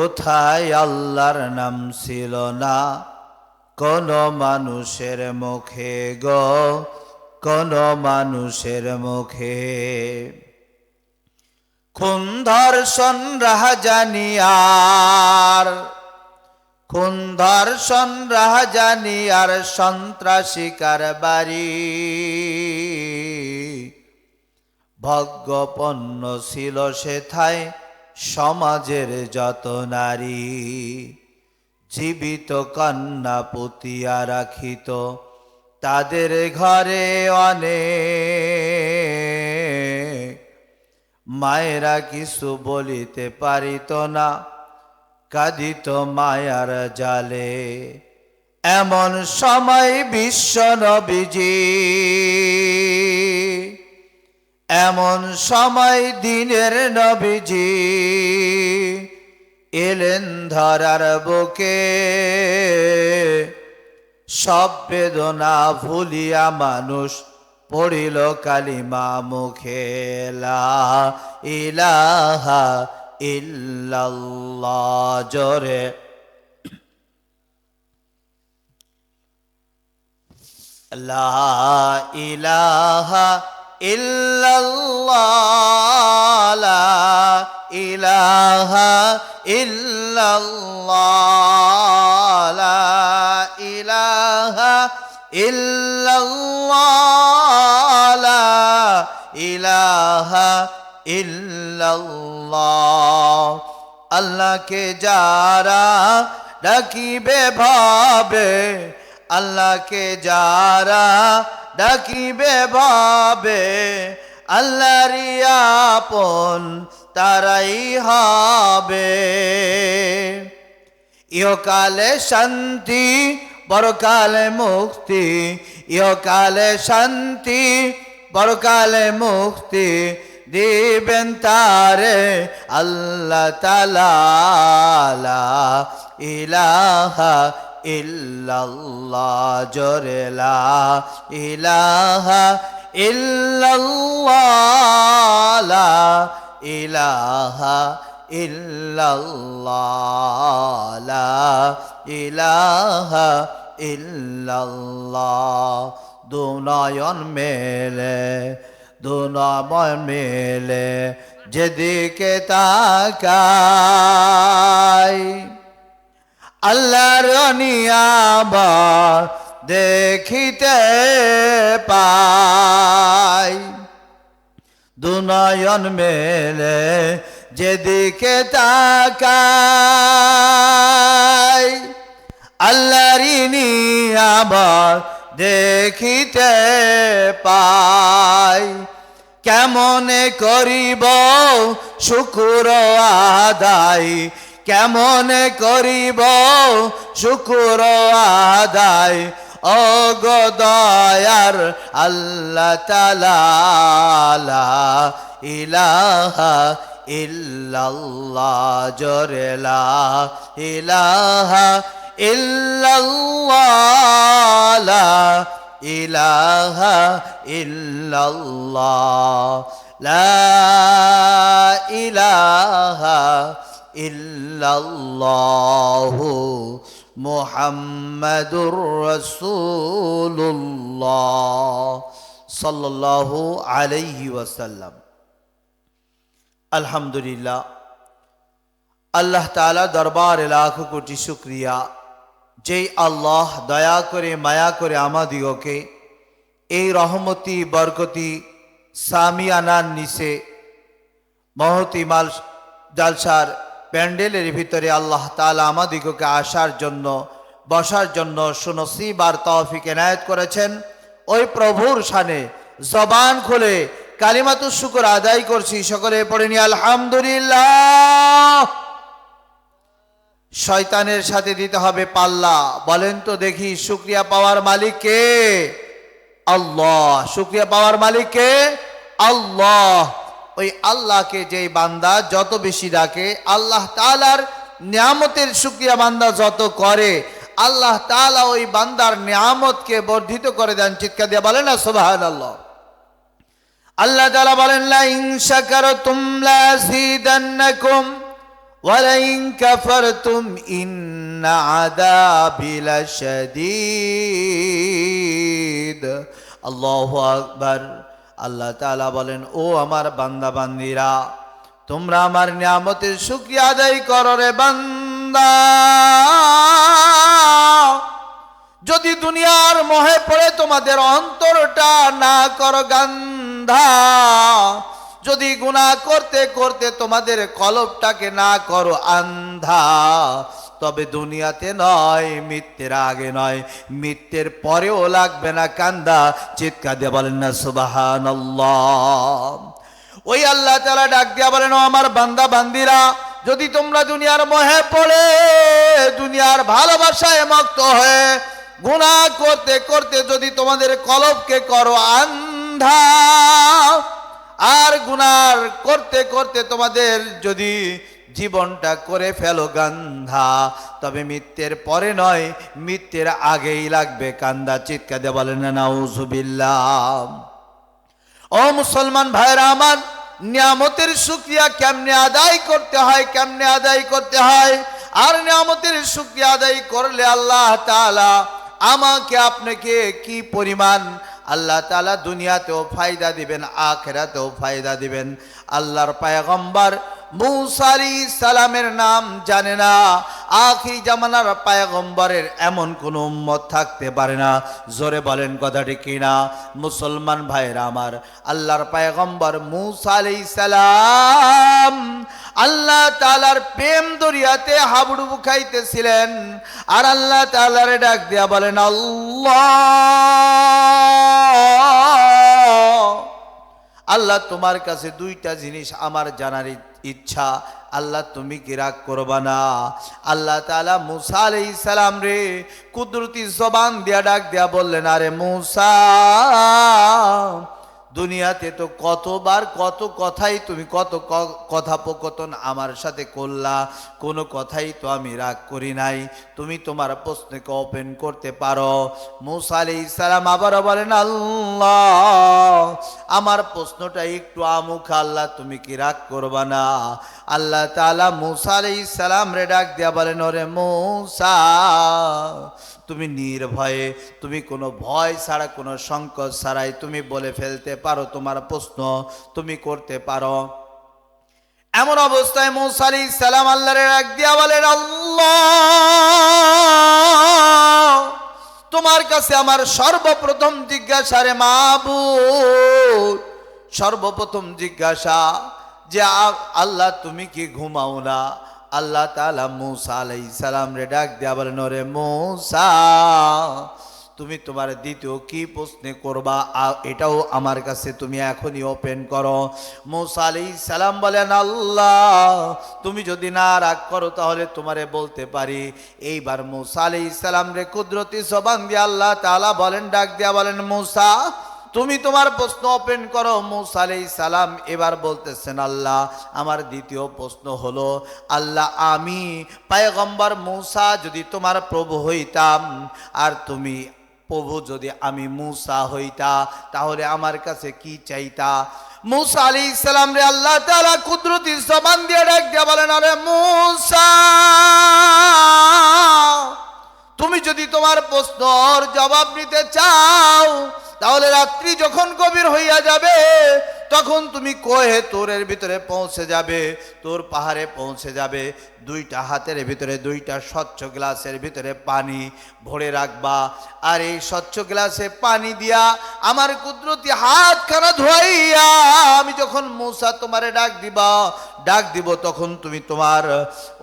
কোথায় আল্লাহর নাম ছিল না কোনো মানুষের মুখে গো, কোনো মানুষের মুখে। খুন ধর্ষণ রাহাজানি আর, খুন ধর্ষণ রাহাজানি আর সন্ত্রাসী কারবারি, ভোগ্যপণ্য ছিল সেথায় সমাজের যত নারী। জীবিত কন্যা পুতিয়া রাখিত তাদের ঘরে অনেক, মায়েরা কিছু বলিতে পারিত না, কাঁদিত মায়ার জালে। এমন সময় বিশ্ব নবীজি, এমন সময় দিনের নবীজি এলেন ধরার বুকে। সব বেদনা ভুলিয়া মানুষ পড়িল কালিমা মুখে। লা ইলাহা ইল্লাল্লাহ জোরে, লা ইলাহা ইল্লাল্লাহ, লা ইলাহা ইল্লাল্লাহ, লা ইলাহা ইল্লাল্লাহ, লা ইলাহা ইল্লাল্লাহ। আল্লাহকে যারা ডাকিবে ভাবে, আল্লাহকে যারা ডাকিবে ভাবে, আল্লাহরই আপন তারাই হবে। ইহকালে শান্তি পরকালে মুক্তি, ইহকালে শান্তি পরকালে মুক্তি দিবেন তারে আল্লাহ তাআলা। লা ইলাহা ইল্লাল্লাহ জোরে, লা ইলাহা ইল্লাল্লাহ, লা ইলাহা ইল্লাল্লাহ, লা ইলাহা ইল্লাল্লাহ। দু নয়ন মেলে, দু নয়ন মেলে যেদিকে তাকাই, আল্লাহর নিয়ামত দেখিতে পাই। দু নয়ন মেলে যেদিকে তাকাই, আল্লাহর নিয়ামত দেখিতে পাই। কেমনে করিব শুকর আদায়, কেমনে করিব শুকর আদায়, ও গো দয়ার আল্লাহ তাআলা। লা ইলাহা ইল্লাল্লাহ জোরে, লা ইলাহা ইল্লাল্লাহ, লা ইলাহা ইল্লাল্লাহ, লা ইলাহা ইল্লাল্লাহু মুহাম্মাদুর রাসূলুল্লাহ সাল্লাল্লাহু আলাইহি ওয়াসাল্লাম। আলহামদুলিল্লাহ, আল্লাহ তাআলা দরবারে লাখো কোটি শুকরিয়া, যেই আল্লাহ দয়া করে মায়া করে আমাদিগকে এই রহমতি বরকতি সামিয়ানার নিচে মহতিমাল জালসার প্যান্ডেলের ভিতরে আল্লাহ তাআলা আমাদিগকে আসার জন্য বসার জন্য সুনসিব আর তৌফিক এনায়েত করেছেন। ওই প্রভুর শানে জবান খুলে কালিমাতুশ শুকর আদায় করছি। সকলে পড়েনি আলহামদুলিল্লাহ। শয়তানের সাথে দিতে হবে পাল্লা। বলেন তো দেখি, শুকরিয়া পাওয়ার মালিক কে? আল্লাহ। শুকরিয়া পাওয়ার মালিক কে? আল্লাহ। ওই আল্লাহকে যেই বান্দা যত বেশি ডাকে, আল্লাহ তাআলার নিয়ামতের শুকরিয়া বান্দা যত করে, আল্লাহ তাআলা ওই বান্দার নিয়ামতকে বর্ধিত করে দেন। চিৎকার দিয়ে বলেন না সুবহানাল্লাহ। আল্লাহ তাআলা বলেন, লা ইন শাকারতুম লাযীদান্নাকুম ওয়ালাইন কাফারতুম ইন্না আযাবি লাশাদীদ। আল্লাহু আকবার। আল্লাহ তাআলা বলেন, ও আমার বান্দা বান্দিরা, তোমরা আমার নিয়ামতের শুকরিয়া আদায় করো রে বান্দা। যদি দুনিয়ার মোহে পড়ে তোমাদের অন্তরটা না করো গান্ধা, যদি গুনাহ করতে করতে তোমাদের কলবটাকে না করো আন্ধা, তবে দুনিয়াতে নয়, মৃত্যুর আগে নয়, মৃত্যুর পরেও লাগবে না কান্দা। চিৎকার দিয়ে বলেন না সুবহানাল্লাহ। ওই আল্লাহ তাআলা ডাক দিয়া বলেন, ও আমার বান্দা বান্দিরা, যদি তোমরা দুনিয়ার মোহে পড়ে দুনিয়ার ভালোবাসায় মত্ত হয়ে গুনাহ করতে করতে যদি তোমাদের কলবকে করো আন্ধা, আর গুনাহ করতে করতে তোমাদের যদি জীবনটা করে ফেলো গান্ধা, তবে মৃত্যুর পরে নয়, মৃত্যুর আগেই লাগবে কান্দা। চিৎকার দিয়ে বলেন না নাউজুবিল্লাহ। ও মুসলমান ভাইরা আমার, নিয়ামতের শুকরিয়া কেমনে আদায় করতে হয়, কেমনে আদায় করতে হয়, আর নিয়ামতের শুকরিয়া আদায় করলে আল্লাহ তাআলা আমাকে আপনাকে কি পরিমাণ আল্লাহ তাআলা দুনিয়াতেও ফায়দা দিবেন, আখিরাতেও ফায়দা দিবেন। আল্লাহর পয়গম্বর মূসা আলাইহিস সালামের নাম জানে না, আখির জামানার পয়গম্বরের এমন কোন উম্মত থাকতে পারে না। জোরে বলেন কথাটি কিনা মুসলমান ভাইরা আমার। আল্লাহর পয়গম্বর মূসা আলাইহিস সালাম আল্লাহ তাআলার প্রেম দরিয়াতে হাবুডুবু খাইতেছিলেন, আর আল্লাহ তাআলারে ডাক দিয়া বলেন, আল্লাহ তোমার কাছে দুইটা জিনিস আমার জানার ইচ্ছা, আল্লাহ তুমি কি রাগ করবা না? আল্লাহ তাআলা মূসা আলাইহিস সালাম রে কুদরতি জবান দিয়া ডাক দিয়া বললেন, আরে মূসা, দুনিয়াতে তো কতবার কত কথাই তুমি কত কথোপকথন আমার সাথে করলা, কোনো কথাই তো আমি রাগ করি নাই, তুমি তোমার প্রশ্নকে ওপেন করতে পারো। মূসা আলাইহিস সালাম আবারও বলেন, আল্লাহ আমার প্রশ্নটা একটু আমুখা, আল্লাহ তুমি কি রাগ করবা না? আল্লাহ তাআলা মূসা আলাইহিস সালাম রে ডাক দিয়া বলেন, ওরে মূসা, তুমি নির্ভয়ে, তুমি কোনো ভয় ছাড়া, কোনো সংকোচ ছাড়াই তুমি বলে ফেলতে পারো, তোমার প্রশ্ন তুমি করতে পারো। এমন অবস্থায় মূসা আলাইহিস সালাম আল্লাহরে ডাক দিয়া বলেন, আল্লাহ তোমার কাছে আমার সর্বপ্রথম জিজ্ঞাসা রে মাবুদ, সর্বপ্রথম জিজ্ঞাসা যে আল্লাহ তুমি কি ঘুমাও না? আল্লাহ তাআলা মূসা আলাইহিস সালাম রে ডাক দিয়া বলেন, ওরে মূসা, তুমি তোমার দ্বিতীয় কি প্রশ্ন করবা এটাও আমার কাছে তুমি এখনই ওপেন করো। মূসা আলাইহিস সালাম বলেন, আল্লাহ তুমি যদি না রাগ করো তাহলে তোমারে বলতে পারি। এইবার মূসা আলাইহিস সালাম রে কুদরতি জবান দিয়ে আল্লাহ তাআলা বলেন, ডাক দিয়া বলেন, মূসা তুমি তোমার প্রশ্ন ওপেন করো। মূসা আলাইহিস সালাম এবার বলতেছেন, আল্লাহ আমার দ্বিতীয় প্রশ্ন হলো, আল্লাহ আমি পয়গম্বর মূসা যদি তোমার প্রভু হইতাম, আর তুমি প্রভু যদি আমি মূসা হইতা, তাহলে আমার কাছে কি চাইতা? মূসা আলাইহিস সালাম রে আল্লাহ তাআলা কুদরতি জবান দিয়ে ডাক দিয়া বলেন, আরে মূসা, তুমি যদি তোমার প্রশ্নের জবাব নিতে চাও, তাহলে রাত্রি যখন গভীর হইয়া যাবে তখন তুমি কোহে তোরের ভিতরে পৌঁছে যাবে, তোর পাহাড়ে পৌঁছে যাবে, দুইটা হাতের ভিতরে দুইটা স্বচ্ছ গ্লাসের ভিতরে পানি ভরে রাখবা, আর এই স্বচ্ছ গ্লাসে পানি দিয়া আমার কুদরতি হাতখানা ধোয়াইয়া আমি যখন মূসা তোমারে ডাক দিব তখন তুমি তোমার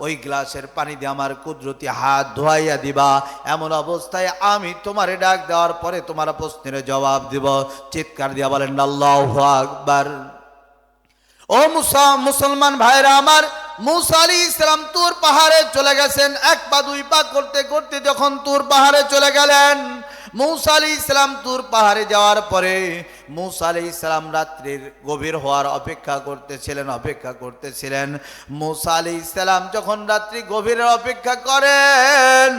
ওই গ্লাসের পানি দিয়ে আমার কুদরতি হাত ধোয়াইয়া দিবা। এমন অবস্থায় আমি তোমারে ডাক দেওয়ার পরে তোমার প্রশ্নের জবাব দিব। চিৎকার দিয়া বলেন আল্লাহু আকবার। ও মুসলমান ভাইরা আমার, মূসা আলাইহিস সালাম তুর পাহাড়ে চলে গেছেন। এক পা দুই পা করতে করতে যখন তুর পাহাড়ে চলে গেলেন, মূসা আলাইহিস সালাম তুর পাহাড়ে যাওয়ার পরে মূসা আলাইহিস সালাম রাত্রির গভীর হওয়ার অপেক্ষা করতেছিলেন। মূসা আলাইহিস সালাম যখন রাত্রি গভীরের অপেক্ষা করেন,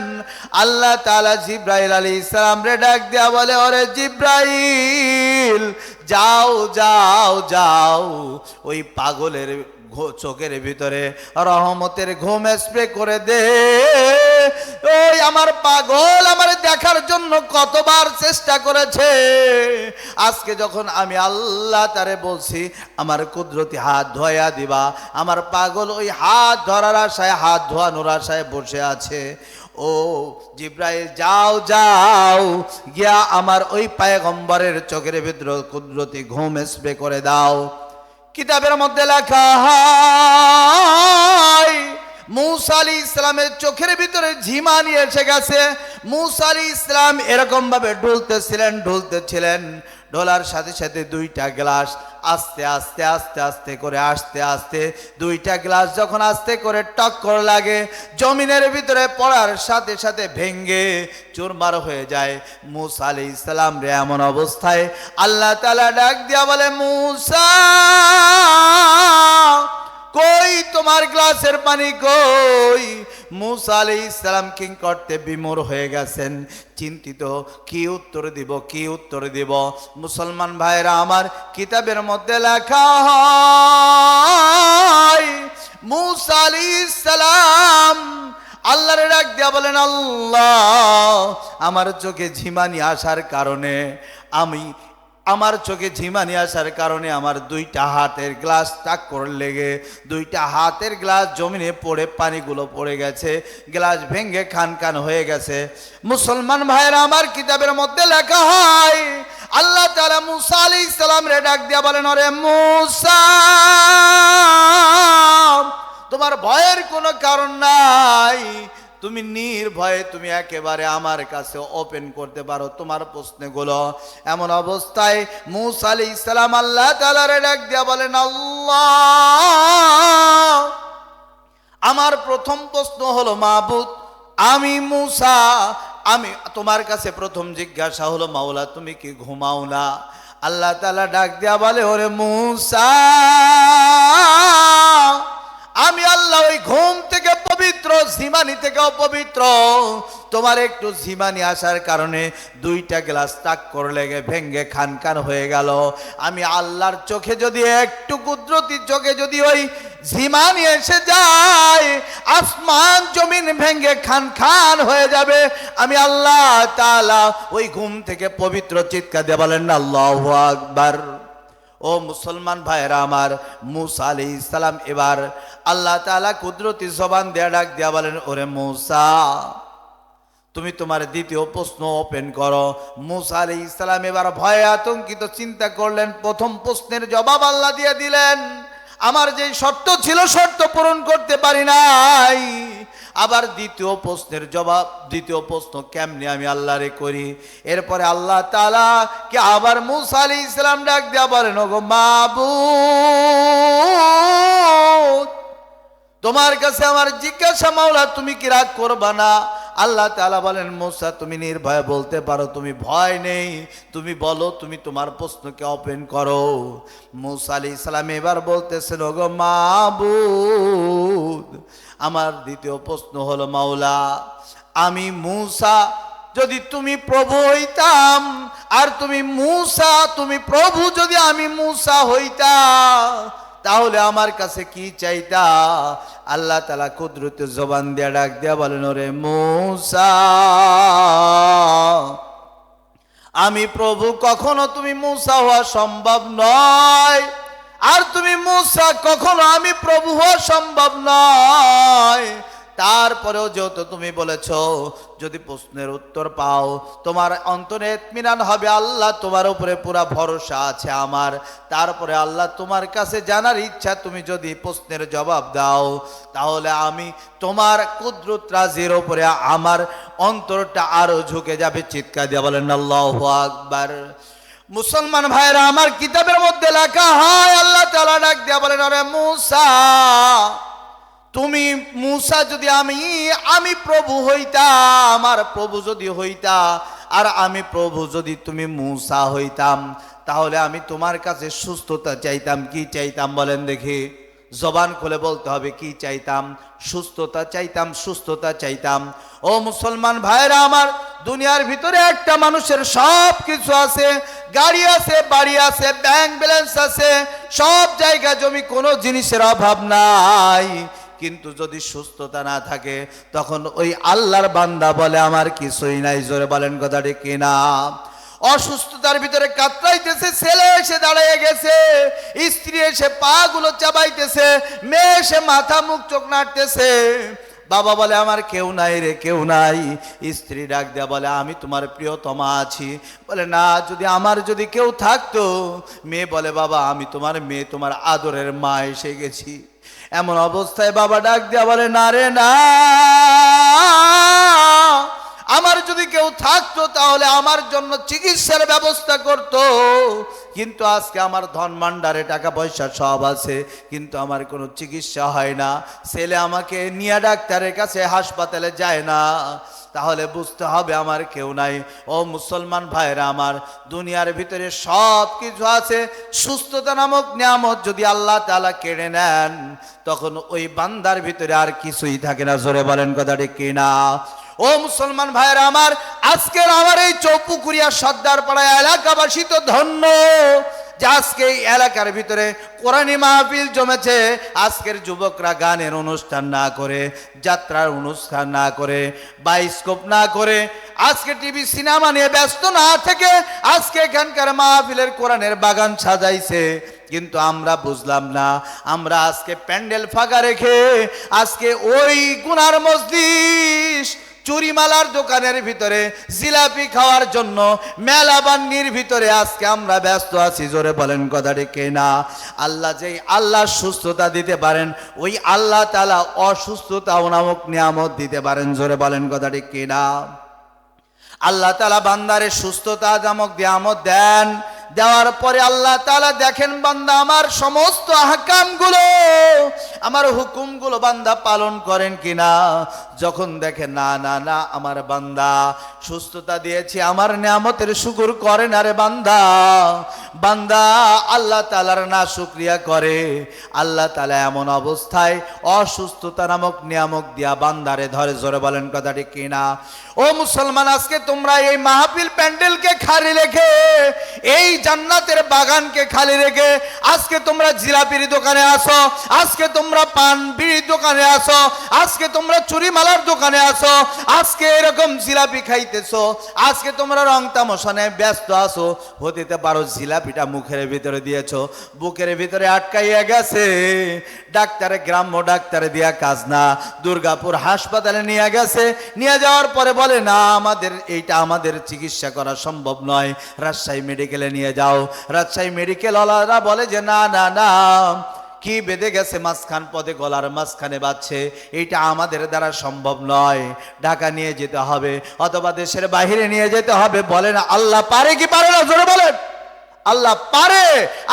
আল্লাহ তাআলা জিবরাইল আলাইহিস সালাম রে ডাক দেয়া বলে, ওরে জিবরাইল, যাও যাও যাও, ওই পাগলের চোখের ভিতরে রহমতের ঘুম স্প্রে করে দে। ওই আমার পাগল আমার দেখার জন্য কতবার চেষ্টা করেছে, আজকে যখন আমি আল্লাহ তারে বলছি আমার কুদরতি হাত ধোয়া দিবা, আমার পাগল ওই হাত ধরার আশায়, হাত ধোয়ানোর আশায় বসে আছে। ও জিবরাইল, যাও যাও, গিয়া আমার ওই পয়গম্বরের চোখের ভিতরে কুদরতি ঘুম স্প্রে করে দাও। কিতাবের মধ্যে লেখা হয় মূসা আলাইহিস সালামের চোখের ভিতরে ঝিমানি এসে গেছে। মূসা আলাইহিস সালাম এরকম ভাবে ঢুলতেছিলেন, ঢোলার সাথে সাথে দুইটা গ্লাস আস্তে আস্তে আস্তে আস্তে করে আস্তে দুইটা গ্লাস যখন আস্তে করে টক্কর লাগে, জমিনের ভিতরে পড়ার সাথে সাথে ভেঙ্গে চুরমার হয়ে যায়। মূসা আলাইহিস সালাম রে এমন অবস্থায় আল্লাহ তাআলা ডাক দিয়া বলে, মূসা কই তোমার গ্লাসের পানি কই? মূসা আলাইহিস সালাম কিং করতে বিমূঢ় হয়ে গেছেন, চিন্তিত, কি উত্তর দিব। মুসলমান ভাইরা আমার, কিতাবের মধ্যে লেখা হয় মূসা আলাইহিস সালাম আল্লাহর ডাক দিয়া বলেন, আল্লাহ আমার চোখে ঝিমানি আসার কারণে আমার দুইটা হাতের গ্লাস টাক্কর লেগে দুইটা হাতের গ্লাস জমিনে পড়ে পানিগুলো পড়ে গেছে, গ্লাস ভেঙ্গে খান হয়ে গেছে। মুসলমান ভাইরা আমার, কিতাবের মধ্যে লেখা হয় আল্লাহ তাআলা মূসা আলাইহিস সালাম রে ডাক দিয়া বলেন, ওরে মূসা, তোমার ভয়ের কোনো কারণ নাই, তুমি নির্ভয়ে তুমি একেবারে আমার কাছে ওপেন করতে পারো তোমার প্রশ্নগুলো। এমন অবস্থায় মূসা আলাইহিস সালাম আল্লাহ তাআলার ডাক দিয়া বলেন, আল্লাহ আমার প্রথম প্রশ্ন হলো, মাবুদ আমি মূসা, আমি তোমার কাছে প্রথম জিজ্ঞাসা হলো, মাওলা তুমি কি ঘুমাও না? আল্লাহ তাআলা ডাক দিয়া বলে, ওরে মূসা, আমি আল্লাহ ওই ঘুম থেকে পবিত্র, ঝিমানি থেকে অপবিত্র। তোমার একটু ঝিমানি আসার কারণে দুইটা গ্লাস টাক্কর লেগে ভেঙ্গে খান হয়ে গেল। আমি আল্লাহর চোখে যদি একটু কুদরতি চোখে যদি ওই ঝিমানি এসে যায়, আসমান জমিন ভেঙ্গে খান হয়ে যাবে। আমি আল্লাহ তাআলা ওই ঘুম থেকে পবিত্র, চিৎকার দিয়ে বলেন না আল্লাহু আকবার। ও মুসলমান ভাইরা আমার, মূসা আলাইহিস সালাম এবার আল্লাহ তাআলা কুদরতি জবান দেয়া ডাক দিয়া বলেন, ওরে মূসা তুমি তোমার দ্বিতীয় প্রশ্ন ওপেন করো। মূসা আলাইহিস সালাম এবার ভয়ে আতঙ্কিত চিন্তা করলেন, প্রথম প্রশ্নের জবাব আল্লাহ দিয়ে দিলেন, আমার যে শর্ত ছিল শর্ত পূরণ করতে পারি নাই, আবার দ্বিতীয় প্রশ্ন কেমনে আমি আল্লাহরে করি? এরপরে আল্লাহ তাআলা কে আবার মূসা আলাইহিস সালাম ডাক দিয়া বলেন, ওগো মাবুদ তোমার কাছে আমার জিজ্ঞাসা, মাওলা তুমি কি রাগ করবা না? আল্লাহ তাআলা বলেন, মূসা তুমি নির্ভয়ে বলতে পারো, তুমি ভয় নেই, তুমি বলো, তুমি তোমার প্রশ্নকে ওপেন করো। মূসা আলাইহিস সালাম এবার বলতেছেন, ওগো মাবুদ আমার দ্বিতীয় প্রশ্ন হলো, মাওলা আমি মূসা যদি তুমি প্রভু হইতাম, আর তুমি প্রভু যদি আমি মূসা হইতাম, তাহলে আমার কাছে কি চাইতা? আল্লাহ তাআলা কুদরতি জবান দিয়ে ডাক দিয়া বলেন, ওরে মূসা আমি প্রভু, কখনো তুমি মূসা হওয়া সম্ভব নয়, আর তুমি মূসা কখনো আমি প্রভু হওয়া সম্ভব নয়। তারপরেও যেহেতু তুমি বলেছো যদি প্রশ্নের উত্তর পাও তোমার অন্তরে ইতমিনান হবে, আল্লাহ তোমার উপরে পুরা ভরসা আছে আমার। তারপরে আল্লাহ তোমার কাছে জানার ইচ্ছা, তুমি যদি প্রশ্নের জবাব দাও তাহলে আমি তোমার কুদরত রাজির উপরে আমার অন্তরটা আরো ঝুঁকে যাবে। চিৎকার দিয়ে বলেন আল্লাহু আকবার। মুসলমান ভাইরা আমার, কিতাবের মধ্যে লেখা হয় আল্লাহ তাআলা ডাক দিয়া বলেন, আরে মূসা তুমি মূসা যদি আমি প্রভু হইতাম, আর প্রভু যদি হইতা, আর আমি প্রভু যদি তুমি মূসা হইতাম, তাহলে আমি তোমার কাছে সুস্থতা চাইতাম। কি চাইতাম বলেন দেখি? জবান খুলে বলতে হবে, কি চাইতাম? সুস্থতা চাইতাম, সুস্থতা চাইতাম। ও মুসলমান ভাইরা আমার, দুনিয়ার ভিতরে একটা মানুষের সব কিছু আছে, গাড়ি আছে, বাড়ি আছে, ব্যাংক ব্যালেন্স আছে, সব জায়গা জমি, কোনো জিনিসের অভাব নাই, কিন্তু যদি সুস্থতা না থাকে তখন ওই আল্লাহর বান্দা বলে আমার কিছুই নাই। জোরে বলেন কথা ঠিক কিনা? অসুস্থতার ভিতরে কাতরাইতেছে, ছেলে এসে দাঁড়িয়ে গেছে, স্ত্রী এসে পা গুলো চাবাইতেছে, মেয়ে এসে মাথা মুখ চোখ নাড়তেছে, বাবা বলে আমার কেউ নাই রে, কেউ নাই। স্ত্রী ডাক দেয়া বলে আমি তোমার প্রিয়তমা আছি। বলে না, যদি কেউ থাকতো। মেয়ে বলে বাবা আমি তোমার মেয়ে, তোমার আদরের মা এসে গেছি। এমন অবস্থায় বাবা ডাক দেয়া বলে না রে না, আমার যদি কেউ থাকতো তাহলে আমার জন্য চিকিৎসার ব্যবস্থা করত, কিন্তু আজকে আমার ধন ভাণ্ডারে টাকা পয়সা সব আছে, কিন্তু আমার কোনো চিকিৎসা হয় না। ছেলে আমাকে নিয়ে ডাক্তারের কাছে হাসপাতালে যায় না, তাহলে বুঝতে হবে আমার কেউ নাই। ও মুসলমান ভাইরা আমার, দুনিয়ার ভিতরে সব কিছু আছে, সুস্থতা নামক নিয়ামত যদি আল্লাহ তাআলা কেড়ে নেন তখন ওই বান্দার ভিতরে আর কিছুই থাকে না। জোরে বলেন কথা ঠিক কিনা? ও মুসলমান ভাইরা আমার, আজকের আমার এই চৌপুকুরিয়া সর্দার পাড়া এলাকাবাসী তো ধন্য যে আজকে এই এলাকার ভিতরে কোরআনী মাহফিল জমেছে। আজকের যুবকরা গানের অনুষ্ঠান না করে, যাত্রার অনুষ্ঠান না করে, বাইস্কোপ না করে, আজকে টিভি সিনেমা নিয়ে ব্যস্ত না থেকে আজকে এখানকার মাহফিলের কোরআনের বাগান সাজাইছে। কিন্তু আমরা বুঝলাম না, আমরা আজকে প্যান্ডেল ফাঁকা রেখে আজকে ওই গুনার মজলিস, চুরিমালার দোকানের ভিতরে জিলাপি খাওয়ার জন্য মেলা বান্নির ভিতরে আজকে আমরা ব্যস্ত আছি। জোরে বলেন কথা ঠিক কিনা? আল্লাহ যেই আল্লাহ সুস্থতা দিতে পারেন, ওই আল্লাহ তাআলা অসুস্থতা নামক নিয়ামত দিতে পারেন। জোরে বলেন কথা ঠিক কিনা? আল্লাহ তাআলা বান্দারে সুস্থতা নামক নিয়ামত দেন, দেওয়ার পরে আল্লাহ তাআলা দেখেন বান্দা আমার সমস্ত আহকামগুলো, আমার হুকুমগুলো বান্দা পালন করেন কিনা। যখন দেখে না না না আমার বান্দা সুস্থতা দিয়েছি, আমার নিয়ামতের শুকর করে না রে বান্দা, বান্দা আল্লাহ তাআলার না শুকরিয়া করে, আল্লাহ তাআলা এমন অবস্থায় অসুস্থতা নামক নিয়ামক দিয়া বান্দারে ধরে। জোরে বলেন কথা ঠিক কিনা? ও মুসলমান, আজকে তোমরা এই মাহফিল প্যান্ডেলকে খালি রেখে, এই জান্নাতের বাগানকে খালি রেখে আজকে তোমরা জিলাপির দোকানে আসো, আজকে তোমরা পান বিড়ির দোকানে আসো, আজকে তোমরা চুরিমালার দোকানে আসো, আজকে এরকম জিলাপি খাইতেছো, আজকে তোমরা রং তামাশানে ব্যস্ত আসো। হতে পারো জিলাপিটা মুখের ভিতরে দিয়েছো, বুকের ভিতরে আটকাইয়া গেছে, ডাক্তারে গ্রাম্য ডাক্তারে দিয়া কাজ না, দুর্গাপুর হাসপাতালে নিয়ে গেছে, নিয়ে যাওয়ার পরে বলে না আমাদের চিকিৎসা করা সম্ভব নয়, রাজশাহী মেডিকেলে নিয়ে যাও। রাজশাহী মেডিকেল ওয়ালারা বলে যে না না না, কি বেঁধে গেছে মাঝখান পদে, গলার মাঝখানে বাজছে, এইটা আমাদের দ্বারা সম্ভব নয়, ঢাকা নিয়ে যেতে হবে অথবা দেশের বাইরে নিয়ে যেতে হবে। বলেন আল্লাহ পারে কি পারে না? জোরে বলেন। আল্লাহ পারে।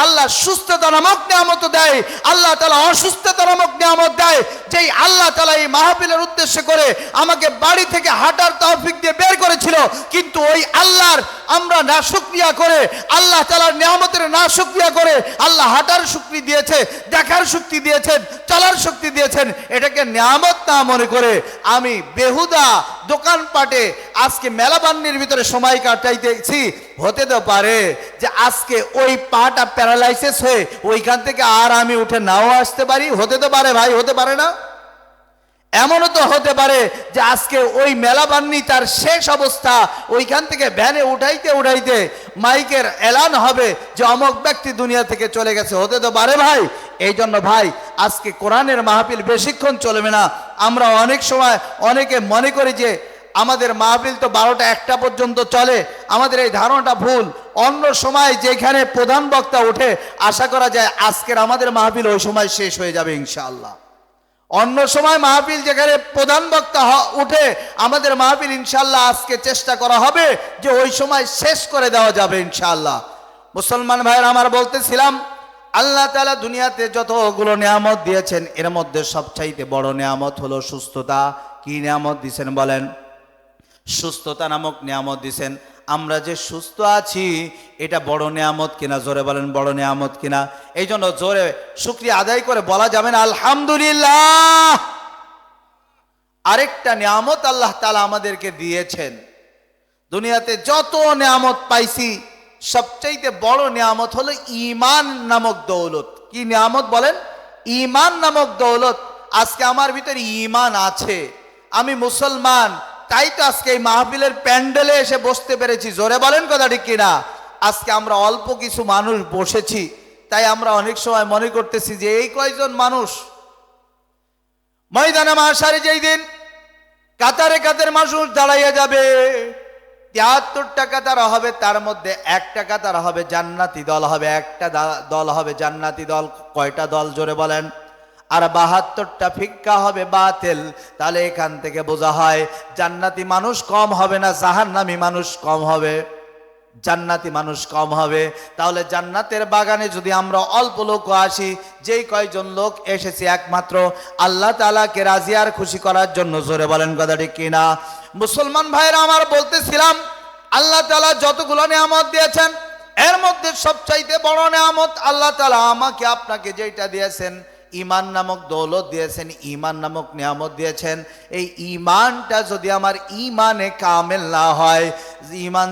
আল্লাহ সুস্থতা নামক নিয়ামত দেয়, আল্লাহ তাআলা অসুস্থতা নামক নিয়ামত দেয়। যেই আল্লাহ তাআলা এই মাহফিলের উদ্দেশ্য করে আমাকে বাড়ি থেকে হাঁটার তৌফিক দিয়ে বের করেছিল, কিন্তু ওই আল্লাহর আমরা নাশুকরিয়া করে, আল্লাহ তাআলার নিয়ামতের নাশুকরিয়া করে, আল্লাহ হাঁটার শক্তি দিয়েছে, দেখার শক্তি দিয়েছেন, চলার শক্তি দিয়েছেন, এটাকে নিয়ামত না মনে করে আমি বেহুদা দোকানপাটে আজকে মেলাবান্নির ভিতরে সময় কাটাইতেছি। হতে তো পারে যে আজকে ওই পাটা প্যারালাইসিস হয়ে ওইখান থেকে আর আমি উঠে নাও আসতে পারি। হতে তো পারে ভাই, হতে পারে না? এমনও তো হতে পারে যে আজকে ওই মেলাবান্নি তার শেষ অবস্থা, ওইখান থেকে ভ্যানে উঠাইতে উঠাইতে মাইকের এলান হবে যে অমুক ব্যক্তি দুনিয়া থেকে চলে গেছে। হতে তো পারে ভাই। এই জন্য ভাই আজকে কোরআনের মাহফিল বেশিক্ষণ চলবে না। আমরা অনেক সময় অনেকে মনে করি যে আমাদের মাহফিল তো 12টা 1টা পর্যন্ত চলে, আমাদের এই ধারণাটা ভুল। অন্য সময় যেখানে প্রধান বক্তা ওঠে আশা করা যায় আজকের আমাদের মাহফিল ওই সময় শেষ হয়ে যাবে ইনশাআল্লাহ। অন্য সময় মাহফিল যেখানে প্রধান বক্তা উঠে আমাদের মাহফিল ইনশাআল্লাহ আজকে চেষ্টা করা হবে যে ওই সময় শেষ করে দেওয়া যাবে ইনশাআল্লাহ। মুসলমান ভাইয়েরা আমার, বলতেছিলাম আল্লাহ তাআলা দুনিয়াতে যতগুলো নিয়ামত দিয়েছেন এর মধ্যে সবচাইতে বড় নিয়ামত হলো সুস্থতা। কি নিয়ামত দিয়েছেন বলেন? সুস্থতা নামক নিয়ামত দিয়েছেন। আমরা যে সুস্থ আছি এটা বড় নিয়ামত কিনা? জোরে বলেন, বড় নিয়ামত কিনা? এই জন্য জোরে শুকরিয়া আদায় করে বলা যাবে না আলহামদুলিল্লাহ? আরেকটা নিয়ামত আল্লাহ তাআলা আমাদেরকে দিয়েছেন। দুনিয়াতে যত নিয়ামত পাইছি সবচাইতে বড় নিয়ামত হলো ঈমান নামক দৌলত। কি নিয়ামত বলেন? ঈমান নামক দৌলত। আজকে আমার ভিতরে ঈমান আছে, আমি মুসলমান, তাই তো আজকে এই মাহফিলের প্যান্ডেলে এসে বসতে পেরেছি। জোরে বলেন কথা ঠিক কিনা? আজকে আমরা অল্প কিছু মানুষ বসেছি, তাই আমরা অনেক সময় মনে করতেছি যে এই কয়জন মানুষ। ময়দানে মাহশারে যেই দিন কাতারে কাতারে মানুষ দাঁড়াইয়া যাবে, ৭৩টা কাতার হবে, তার মধ্যে একটা কাতার হবে জান্নাতি দল হবে, একটা দল হবে জান্নাতি দল। কয়টা দল জোরে বলেন? আর ৭২টা ফিক্কা হবে বাতিল। তাহলে এখান থেকে বোঝা হয় জান্নাতি মানুষ কম হবে না জাহান্নামী মানুষ কম হবে? জান্নাতি মানুষ কম হবে। তাহলে জান্নাতের বাগানে যদি আমরা অল্প লোক আসি, যেই কয়জন লোক এসেছি একমাত্র আল্লাহ তাআলাকে রাজি আর খুশি করার জন্য। জোরে বলেন কথা ঠিক কিনা? মুসলমান ভাইরা আমার, বলতেছিলাম আল্লাহ তাআলা যতগুলো নিয়ামত দিয়েছেন এর মধ্যে সবচাইতে বড় নিয়ামত আল্লাহ তাআলা আমাকে আপনাকে যেটা দিয়েছেন, ঈমান নামক দৌলত দিয়েছেন, ঈমান নামক নিয়ামত দিয়েছেন। এই ঈমানটা যদি আমার ঈমানে কামেল না হয়, ঈমান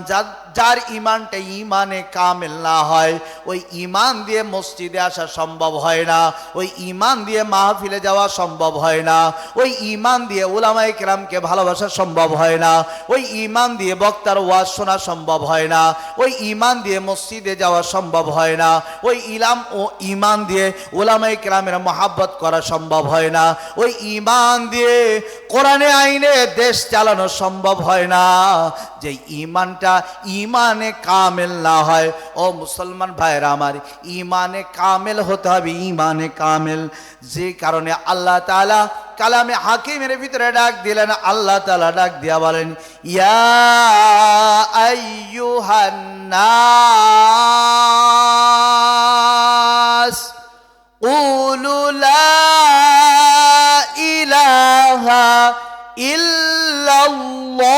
যার ঈমানটা ঈমানে কামেল না হয়, ওই ঈমান দিয়ে মসজিদে আসা সম্ভব হয় না, ওই ঈমান দিয়ে মাহফিলে যাওয়া সম্ভব হয় না, ওই ঈমান দিয়ে উলামায়ে কেরামকে ভালোবাসা সম্ভব হয় না, ওই ঈমান দিয়ে বক্তার ওয়াজ শোনা সম্ভব হয় না, ওই ঈমান দিয়ে মসজিদে যাওয়া সম্ভব হয় না, ওই ইলাম ও ঈমান দিয়ে উলামায়ে কেরামের মহাব্বত করা সম্ভব হয় না, ওই ঈমান দিয়ে কোরআনে আইনে দেশ চালানো সম্ভব হয় না। যে ঈমানটা ঈমানে কামেল না হয়, ও মুসলমান ভাইরা আমার, ঈমানে কামেল হতে হবে, ঈমানে কামেল। যে কারণে আল্লাহ তাআলা কালামে হাকিমের ভিতরে ডাক দিলেন, আল্লাহ তাআলা ডাক দিয়া বলেন, ইয়া আইয়ুহান নাস কুলু লা ইলাহা ইল্লাল্লাহ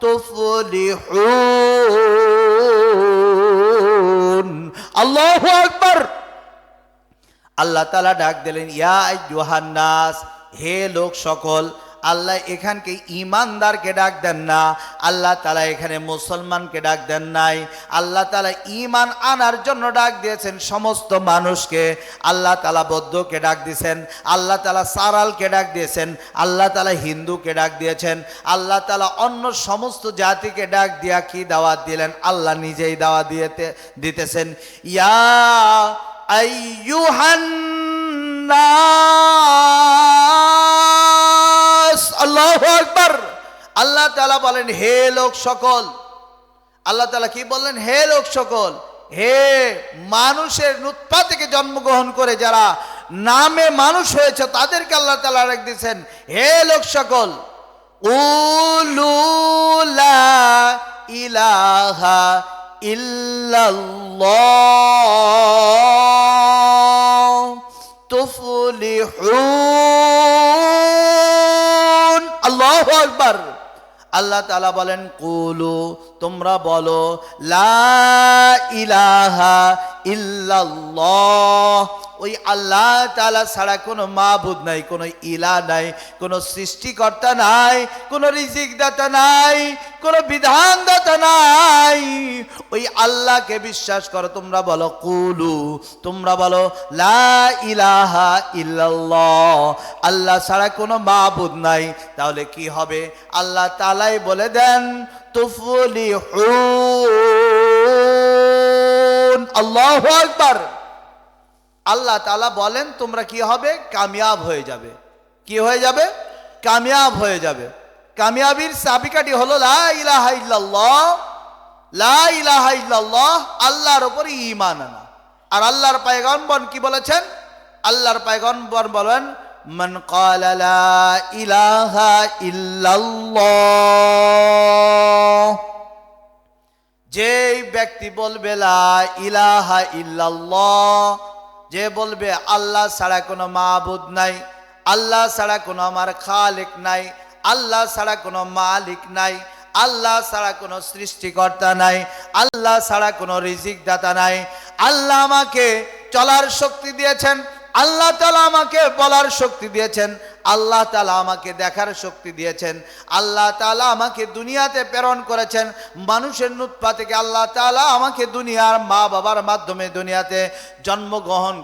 তুফলিহুন। আল্লাহু আকবার। আল্লাহ তাআলা ডাক দিলেন, ইয়া আইয়ুহান নাস, হে লোক সকল। আল্লাহ এখানকে ঈমানদারকে ডাক দেন না, আল্লাহ তাআলা এখানে মুসলমানকে ডাক দেন নাই। আল্লাহ তাআলা ঈমান আনার জন্য ডাক দিয়েছেন সমস্ত মানুষকে। আল্লাহ তাআলা বৌদ্ধকে ডাক দিয়েছেন, আল্লাহ তাআলা সারালকে ডাক দিয়েছেন, আল্লাহ তাআলা হিন্দুকে ডাক দিয়েছেন, আল্লাহ তাআলা অন্য সমস্ত জাতিকে ডাক দিয়া কি দাওয়াত দিলেন? আল্লাহ নিজেই দাওয়াত দিতেছেন, ইয়া আইয়ুহান নাস। আল্লাহু আকবার। আল্লাহ তাআলা বলেন, হে লোক সকল। আল্লাহ তাআলা কি বললেন? হে লোক সকল, হে মানুষের নুতফা থেকে জন্মগ্রহণ করে যারা নামে মানুষ হয়েছে তাদেরকে আল্লাহ তাআলা ডাক দিয়েছেন, হে লোক সকল, কুলু লা ইলাহা ইল্লাল্লাহ তুফলিহুন। আল্লাহু আকবার। আল্লাহ তাআলা বলেন, কুলু, তোমরা বলো, লা ইলাহা ইল্লাল্লাহ, ওই আল্লাহ তাআলা ছাড়া কোনো মাবুদ নাই, কোনো ইলাহ নাই, কোনো সৃষ্টিকর্তা নাই, কোনো রিজিকদাতা নাই, কোনো বিধানদাতা নাই। ওই আল্লাহকে বিশ্বাস করো। তোমরা বলো কুলু, তোমরা বলো লা ইলাহা ইল্লাল্লাহ, আল্লাহ ছাড়া কোনো মাবুদ নাই। তাহলে কি হবে? আল্লাহ তাআলাই বলে দেন তুফলিহুন। আল্লাহু আকবার। আল্লাহ তাআলা বলেন তোমরা কি হবে? কামিয়াব হয়ে যাবে। কি হয়ে যাবে? কামিয়াব হয়ে যাবে। কামিয়াবির চাবিকাঠি হলো লা ইলাহা ইল্লাল্লাহ। লা ইলাহা ইল্লাল্লাহ, আল্লাহর উপরে ঈমান আনা। আর আল্লাহর পয়গম্বর কি বলেছেন? আল্লাহর পয়গম্বর বলেন, মান ক্বালা লা ইলাহা ইল্লাল্লাহ, যেই ব্যক্তি বলবে লা ইলাহা ইল্লাল্লাহ, যে বলবে আল্লাহ ছাড়া কোনো মাবুদ নাই, আল্লাহ ছাড়া কোনো আমার খালিক নাই, আল্লাহ ছাড়া কোনো মালিক নাই, আল্লাহ ছাড়া কোনো সৃষ্টিকর্তা নাই, আল্লাহ ছাড়া কোনো রিজিক দাতা নাই, আল্লাহ আমাকে চলার শক্তি দিয়েছেন, আল্লাহ তাআলা আমাকে বলার শক্তি দিয়েছেন, আল্লাহ তাআলা আমাকে দেখার শক্তি দিয়েছেন, আল্লাহ তাআলা আমাকে দুনিয়াতে প্রেরণ করেছেন, মানুষের নুতফা থেকে আল্লাহ তাআলা আমাকে দুনিয়ার মা বাবার মাধ্যমে দুনিয়াতে জন্মগ্রহণ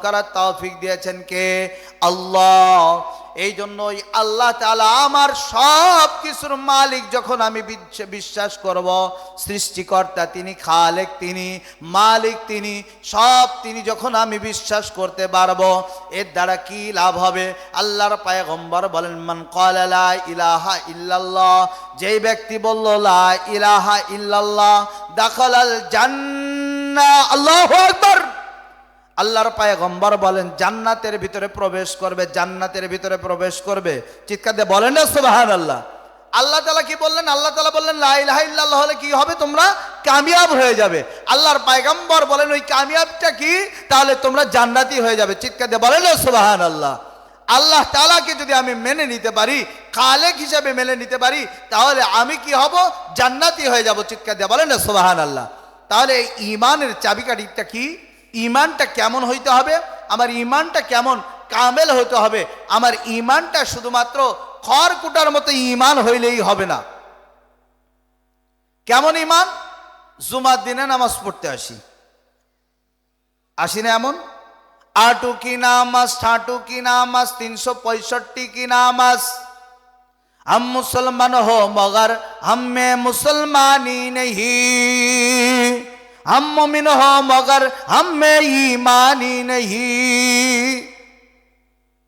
করার তৌফিক দিয়েছেন কে? আল্লাহ। এই জন্যই আল্লাহ তাআলা আমার সব কিছুর মালিক যখন আমি বিশ্বাস করব, সৃষ্টিকর্তা তিনি, খালেক তিনি, মালিক তিনি, সব তিনি যখন আমি বিশ্বাস করতে পারবো, এর দ্বারা কি লাভ হবে? আল্লাহর পয়গম্বর বলেন, মান ক্বালা লা ইলাহা ইল্লাল্লাহ, যেই ব্যক্তি বলল লা ইলাহা ইল্লাল্লাহ, দাখালাল জান্নাহ। আল্লাহু আকবার। আল্লাহর পয়গম্বর বলেন জান্নাতের ভিতরে প্রবেশ করবে, জান্নাতের ভিতরে প্রবেশ করবে। চিৎকার দিয়ে বলেন না সুবহানাল্লাহ। আল্লাহ তাআলা কি বললেন? আল্লাহ তাআলা বললেন লা ইলাহা ইল্লাল্লাহ হলে কি হবে? তোমরা কামিয়াব হয়ে যাবে। আল্লাহর পয়গম্বর বলেন ওই কামিয়াবটা কি? তাহলে তোমরা জান্নাতি হয়ে যাবে। চিৎকার দিয়ে বলেন না সুবহানাল্লাহ। আল্লাহ তাআলাকে যদি আমি মেনে নিতে পারি, খালেক হিসেবে মেনে নিতে পারি, তাহলে আমি কি হব? জান্নাতি হয়ে যাব। চিৎকার দিয়ে বলেন না সুবহানাল্লাহ। তাহলে এই ঈমানের চাবিকাঠিটা কি? ঈমানটা কেমন হইতে হবে? আমার ঈমানটা কেমন কামেল হইতে হবে? আমার ঈমানটা শুধুমাত্র খড়কুটার মতো ঈমান হইলেই হবে না। কেমন ঈমান? জুমার দিনে নামাজ পড়তে আসি না এমন? आटू की नामाज, ठाटू की नामाज, 365 की नामाज। हम मुसलमान हो मगर हम में मुसलमानी नहीं, हम मोमिन हो मगर हम में ईमानी नहीं।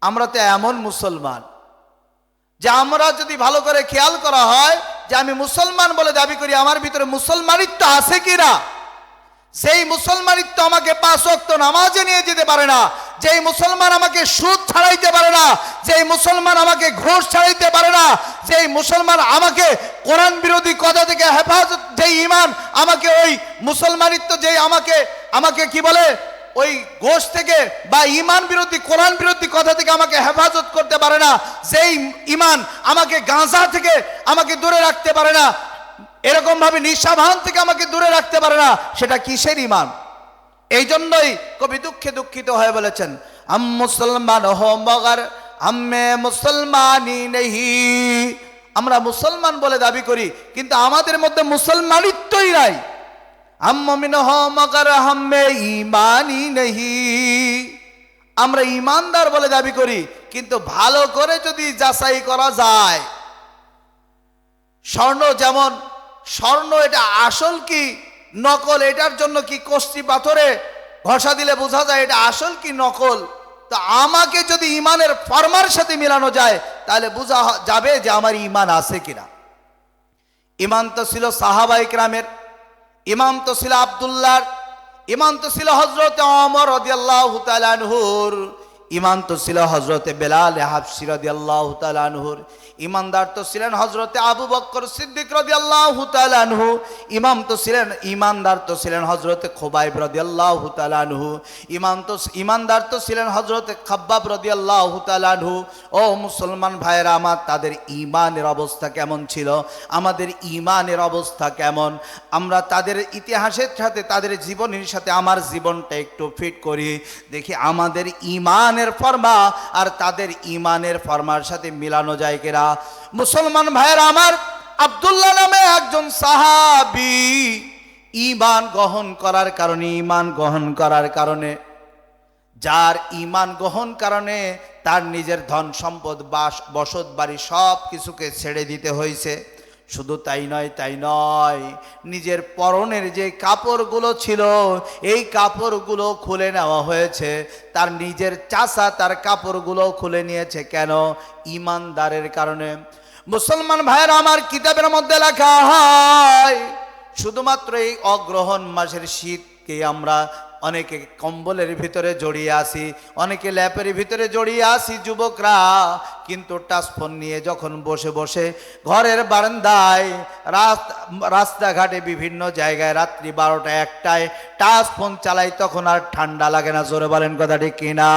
আমরা তো এমন মুসলমান যে আমরা যদি ভালো করে খেয়াল করা হয় যে আমি মুসলমান বলে দাবি করি, আমার ভিতরে মুসলমানিত্ব আছে কিনা? যেই মুসলমানিত্ব আমাকে 5 ওয়াক্ত নামাজে নিয়ে যেতে পারে না, যেই মুসলমান আমাকে সুদ ছাড়াইতে পারে না, যেই মুসলমান আমাকে ঘুষ ছাড়াইতে পারে না, যেই মুসলমান আমাকে কোরআন বিরোধী কথা থেকে হেফাজত, যেই ঈমান আমাকে ওই মুসলমানিত্ব, যেই আমাকে কি বলে ওই ঘুষ থেকে বা ঈমান বিরোধী কোরআন বিরোধী কথা থেকে আমাকে হেফাজত করতে পারে না, যেই ঈমান আমাকে গাঁজা থেকে আমাকে দূরে রাখতে পারে না, এরকম ভাবে নিঃসাভান থেকে আমাকে দূরে রাখতে পারে না, সেটা কিসের ঈমান? এই জন্যই কবি দুঃখিত হয়ে বলেছেন, हम মুসলমান हो मगर हम में मुसलमानी नहीं। আমরা মুসলমান বলে দাবি করি কিন্তু আমাদের মধ্যে মুসলমানিত্বই নাই। हम मोमिन हो मगर हम में ईमानी नहीं। আমরা ঈমানদার বলে দাবি করি কিন্তু ভালো করে যদি যাচাই করা যায়, স্বর্ণ এটা আসল কি নকল, এটার জন্য কি কষ্টি পাথরে ঘষা দিলে বোঝা যায় এটা আসল কি নকল। তো আমাকে যদি ঈমানের ফরমার সাথে মিলানো যায় তাহলে বোঝা যাবে যে আমার ঈমান আছে কিনা। ঈমান তো ছিল সাহাবায়ে কেরামের, ঈমান তো ছিল আব্দুল্লাহর, ঈমান তো ছিল হযরত ওমর রাদিয়াল্লাহু তাআলা আনহুর, ঈমান তো ছিল হযরত বেলাল হাবশী রাদিয়াল্লাহু তাআলা আনহুর, ঈমানদার তো ছিলেন হযরত আবু বকর সিদ্দিক রাদিয়াল্লাহু তাআলা আনহু, ঈমানদার তো ছিলেন হযরত খুবাইব রাদিয়াল্লাহু তাআলা আনহু, ঈমানদার তো ছিলেন হযরত খাব্বাব রাদিয়াল্লাহু তাআলা আনহু। ও মুসলমান ভাইরা আমার, তাদের ঈমানের অবস্থা কেমন ছিল? আমাদের ঈমানের অবস্থা কেমন? আমরা তাদের ইতিহাসের সাথে, তাদের জীবনের সাথে আমার জীবনটা একটু ফিট করি, দেখি আমাদের ঈমানের ফরমা আর তাদের ঈমানের ফরমার সাথে মিলানো যায় কিনা। মুসলমান ভাইরা আমার, আব্দুল্লাহ নামে একজন সাহাবী ঈমান গ্রহণ করার কারণে যার ঈমান গ্রহণ কারণে তার নিজের ধন সম্পদ বসত বাড়ি সব কিছুকে ছেড়ে দিতে হয়েছে। শুধু তাই নয়, নিজের পরনের যে কাপড়গুলো ছিল এই কাপড়গুলো খুলে নেওয়া হয়েছে। তার নিজের চাচা তার কাপড়গুলো খুলে নিয়েছে। কেন? ঈমানদারের কারণে। মুসলমান ভাইয়েরা আমার, কিতাবের মধ্যে লেখা হয় শুধুমাত্র এই অগ্রহণ মাসের শীতকে আমরা অনেকে কম্বলের ভিতরে জড়িয়ে আসি, অনেকে ল্যাপের ভিতরে জড়িয়ে আসি যুবকরা, কিন্তু টাচ ফোন নিয়ে যখন বসে বসে ঘরের বারান্দায় রাস্তাঘাটে বিভিন্ন জায়গায় রাত্রি 12টা 1টায় টাচ ফোন চালাই, তখন আর ঠান্ডা লাগে না। জোরে বলেন কথা ঠিক কিনা?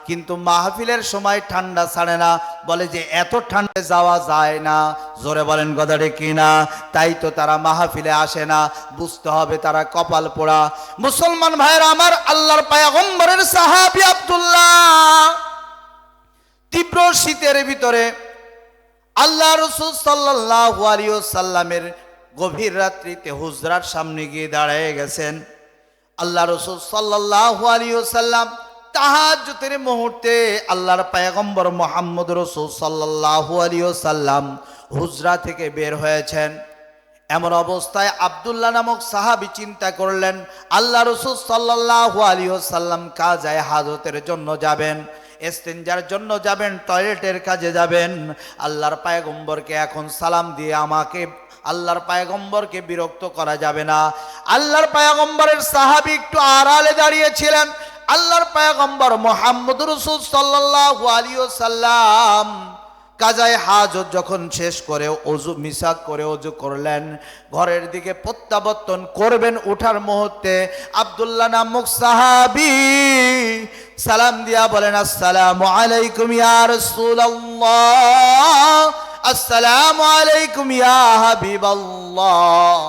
কিন্তু মাহফিলের সময় ঠান্ডা ছাড়ে না, বলে যে এত ঠান্ডা যাওয়া যায় না। জোরে বলেন কথা ঠিক কিনা? তাই তো তারা মাহফিলে আসে না। বুঝতে হবে তারা কপাল পোড়া। মুসলমান ভাইয়েরা আমার, আল্লাহর পয়গম্বরের সাহাবী আব্দুল্লাহ তীব্র শীতের ভিতরে আল্লাহ রাসূল সাল্লাল্লাহু আলাইহি ওয়াসাল্লামের গভীর রাত্রিতে হুজরার সামনে গিয়ে দাঁড়িয়ে গেছেন। আল্লাহ রাসূল সাল্লাল্লাহু আলাইহি ওয়াসাল্লাম তাহাজ্জুদের মুহূর্তে আল্লাহর পয়গম্বর মুহাম্মদ রাসূল সাল্লাল্লাহু আলাইহি ওয়াসাল্লাম হুজরা থেকে বের হয়েছেন। এমন অবস্থায় আব্দুল্লাহ নামক সাহাবী চিন্তা করলেন, আল্লাহ রাসূল সাল্লাল্লাহু আলাইহি ওয়াসাল্লাম কাজায়ে হাজতের জন্য যাবেন, ইস্তেনজার জন্য যাবেন, টয়লেটের কাজে যাবেন। আল্লাহর পয়গম্বরকে এখন সালাম দিয়ে আমাকে আল্লাহর পয়গম্বরকে বিরক্ত করা যাবে না। আল্লাহর পয়গম্বরের সাহাবী একটু আড়ালে দাঁড়িয়েছিলেন। আল্লাহর পয়গম্বর মুহাম্মদ রাসূল সাল্লাল্লাহু আলাইহি ওয়াসাল্লাম কাজায়ে হাজত যখন শেষ করে ওযু মিসাক করে ওযু করলেন, ঘরের দিকে প্রত্যাবর্তন করবেন, ওঠার মুহূর্তে আব্দুল্লাহ নামক সাহাবী সালাম দিয়া বলেন, আসসালামু আলাইকুম ইয়া রাসূলুল্লাহ, আসসালামু আলাইকুম ইয়া হাবিবাল্লাহ।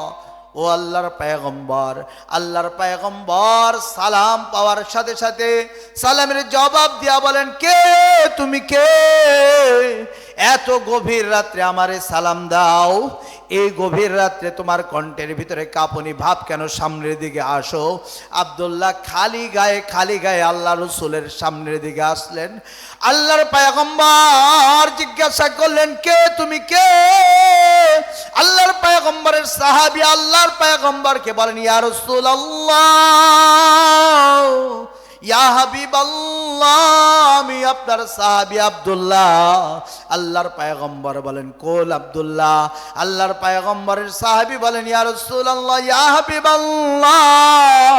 ও আল্লাহর পয়গম্বর, আল্লাহর পয়গম্বর সালাম পাওয়ার সাথে সাথে সালামের জবাব দিয়া বলেন, কে তুমি? কে এত গভীর রাত্রে আমারে সালাম দাও? এই গভীর রাত্রে তোমার কণ্ঠের ভিতরে কাঁপুনি ভাব কেন? সামনের দিকে আসো। আব্দুল্লাহ খালি গায়ে আল্লাহ রাসূলের সামনের দিকে আসলেন। আল্লাহর পয়গম্বর জিজ্ঞাসা করলেন, কে তুমি? কে? আল্লাহর পয়গম্বরের সাহাবী আল্লাহর পয়গম্বরকে বলেন, ইয়া রাসূলুল্লাহ, ইয়া হাবিবাল্লাহ, আমি আপনার সাহাবী আব্দুল্লাহ। আল্লাহর পয়গম্বর বলেন, কোল আব্দুল্লাহ। আল্লাহর পয়গম্বরের সাহাবী বলেন, ইয়া রাসূলুল্লাহ, ইয়া হাবিবাল্লাহ,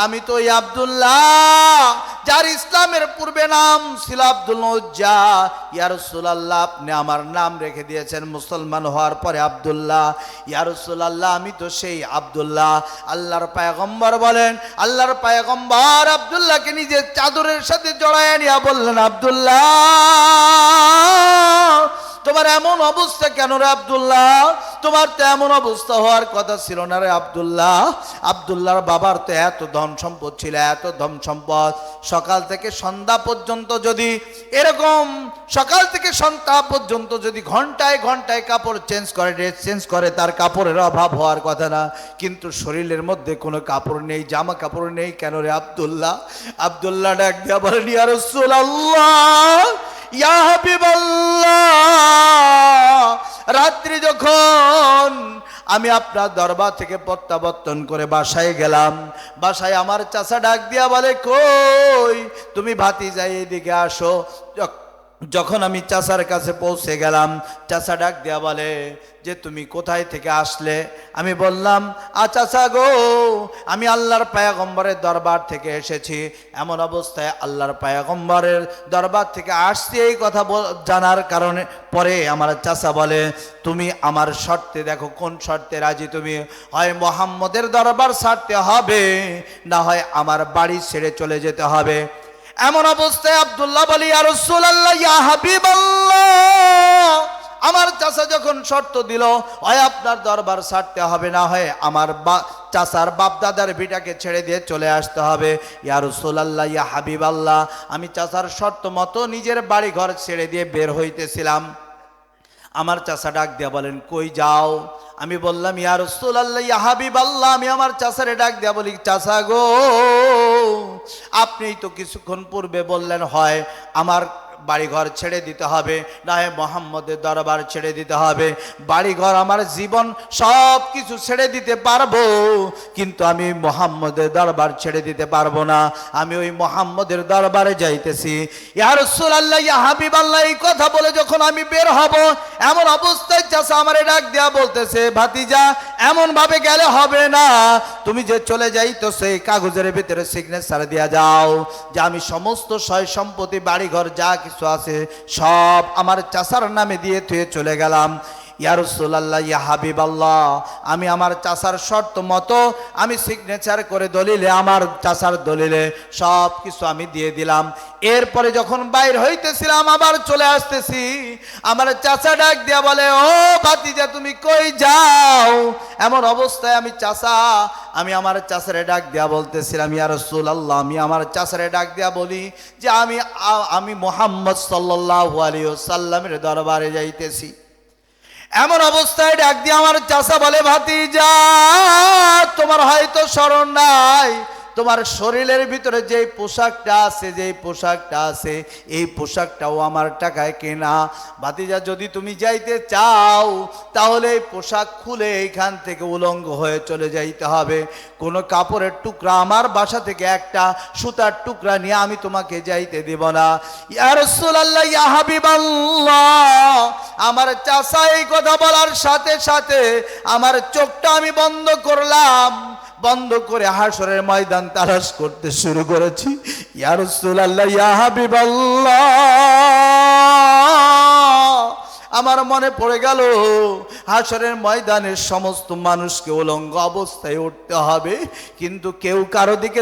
আমি তো ইয়া আব্দুল্লাহ যার ইসলামের পূর্বে নাম ছিল আব্দুল উজ্জা। ইয়া রাসূলুল্লাহ, আপনি আমার নাম রেখে দিয়েছেন মুসলমান হওয়ার পরে আব্দুল্লাহ। ইয়া রাসূলুল্লাহ, আমি তো সেই আব্দুল্লাহ। আল্লাহর পয়গম্বর বলেন, আল্লাহর পয়গম্বর আব্দুল্লাহকে নিজের চাদরের সাথে জড়ায় নিয়ে বললেন, আব্দুল্লাহ, তোমার এমন অবস্থা কেন রে আব্দুল্লাহ? তোমার তো এমন অবস্থা হওয়ার কথা ছিল না রে আব্দুল্লাহ। আব্দুল্লাহর বাবার তো এত ধন সম্পদ ছিল, এত ধন সম্পদ, সকাল থেকে সন্ধ্যা পর্যন্ত যদি এরকম সকাল থেকে সন্ধ্যা পর্যন্ত যদি ঘন্টায় ঘন্টায় কাপড় চেঞ্জ করে, ড্রেস চেঞ্জ করে, তার কাপড়ের অভাব হওয়ার কথা না। কিন্তু শরীরের মধ্যে কোনো কাপড় নেই, জামা কাপড় নেই কেন রে আব্দুল্লাহ? আব্দুল্লাহ ডাক দিয়া বলেন, ইয়া রাসূলুল্লাহ, ইয়া হাবিবাল্লাহ, রাত্রি যখন আমি আপনার দরবার থেকে প্রত্যাবর্তন করে বাসায় গেলাম, বাসায় আমার চাচা ডাক দিয়া বলে, কই তুমি ভাতিজা, এদিকে আসো। যখন আমি চাচার কাছে পৌঁছে গেলাম, চাচা ডাক দিয়া বলে যে তুমি কোথায় থেকে আসলে? আমি বললাম, চাচা গো, আমি আল্লাহর পয়গম্বরের দরবার থেকে এসেছি। এমন অবস্থায় আল্লাহর পয়গম্বরের দরবার থেকে আসছি এই কথা জানার কারণে পরে আমার চাচা বলে, তুমি আমার শর্তে দেখো কোন শর্তে রাজি তুমি। হয় মুহাম্মদের দরবার ছাড়তে হবে, না হয় আমার বাড়ি ছেড়ে চলে যেতে হবে। এমন অবস্থায় আব্দুল্লাহ বলি, ইয়া রাসূলুল্লাহ, ইয়া হাবিবাল্লাহ, আমার চাচা যখন শর্ত দিল, হয় আপনার দরবার ছাড়তে হবে, না হয় আমার চাচার বাপ দাদার ভিটাকে ছেড়ে দিয়ে চলে আসতে হবে। ইয়া রাসূলুল্লাহ, ইয়া হাবিবাল্লাহ, আমি চাচার শর্ত মতো নিজের বাড়ি ঘর ছেড়ে দিয়ে বের হইতেছিলাম। আমার চাচা ডাক দিয়া বলেন, কই যাও? আমি বললাম, ইয়া রাসূলুল্লাহ, ইয়া হাবিবাল্লাহ, আমি আমার চাচারে ডাক দিয়া বলি, চাচা গো, আপনিই তো কিছুক্ষণ পূর্বে বললেন হয় আমার বাড়িঘর ছেড়ে দিতে হবে, না হয় মুহাম্মদের দরবার ছেড়ে দিতে হবে। বাড়িঘর আমার জীবন সব কিছু ছেড়ে দিতে পারবো, কিন্তু আমি মুহাম্মদের দরবার ছেড়ে দিতে পারবো না। আমি ওই মুহাম্মদের দরবারে যাইতেছি। ইয়া রাসূলুল্লাহ, ইয়া হাবিবাল্লাহ, এই কথা বলে যখন আমি বের হব, এমন অবস্থায় চাচা আমারে ডাক দেয়া বলতেছে, ভাতিজা, এমন ভাবে গেলে হবে না। তুমি যে চলে যাইতো সেই কাগজের ভিতরে সিগনেচার দিয়া যাও যে আমি সমস্ত সয় সম্পত্তি বাড়িঘর যা কিছু আছে সব আমার চাচার নামে দিয়ে থুয়ে চলে গেলাম। ইয়া রাসূলুল্লাহ, ইয়া হাবিবাল্লাহ, আমি আমার চাচার শর্ত মতো আমি সিগনেচার করে দলিলে, আমার চাচার দলিলে সব কিছু আমি দিয়ে দিলাম। এরপরে যখন বাইর হইতেছিলাম, আবার চলে আসতেছি, আমার চাচা ডাক দিয়া বলে, ও ভাতিজা তুমি কই যাও? এমন অবস্থায় আমি আমার চাচারে ডাক দিয়া বলতেছিলাম, ইয়া রাসূলুল্লাহ, আমি আমার চাচারে ডাক দিয়া বলি যে আমি মুহাম্মদ সাল্লাল্লাহু আলাইহি ওয়াসাল্লামের দরবারে যাইতেছি। এমন অবস্থায় ডাক দিয়ে আমার চাচা বলে, ভাতিজা তোমার হয়তো স্মরণ নাই, তোমার শরীরের ভিতরে যে পোশাকটা আছে এই পোশাকটাও আমার টাকায় কেনা। ভাতিজা যদি তুমি যাইতে চাও তাহলে এই পোশাক খুলে এইখান থেকে উলঙ্গ হয়ে চলে যাইতে হবে। কোনো কাপড়ের টুকরা, আমার বাসা থেকে একটা সুতার টুকরা নিয়ে আমি তোমাকে যাইতে দেব না। ইয়া রাসূলুল্লাহ, ইয়া হাবিবাল্লাহ, আমার চাচা এই কথা বলার সাথে সাথে আমার চোখটা আমি বন্ধ করলাম, বন্ধ করে হাসরের ময়দান তালাশ করতে শুরু করেছি। ইয়া রাসূলুল্লাহ, ইয়া হাবিবাল্লাহ, আমার মনে পড়ে গেল হাসরের ময়দানের সমস্ত মানুষকে উলঙ্গ অবস্থায় উঠতে হবে, কিন্তু কেউ কারো দিকে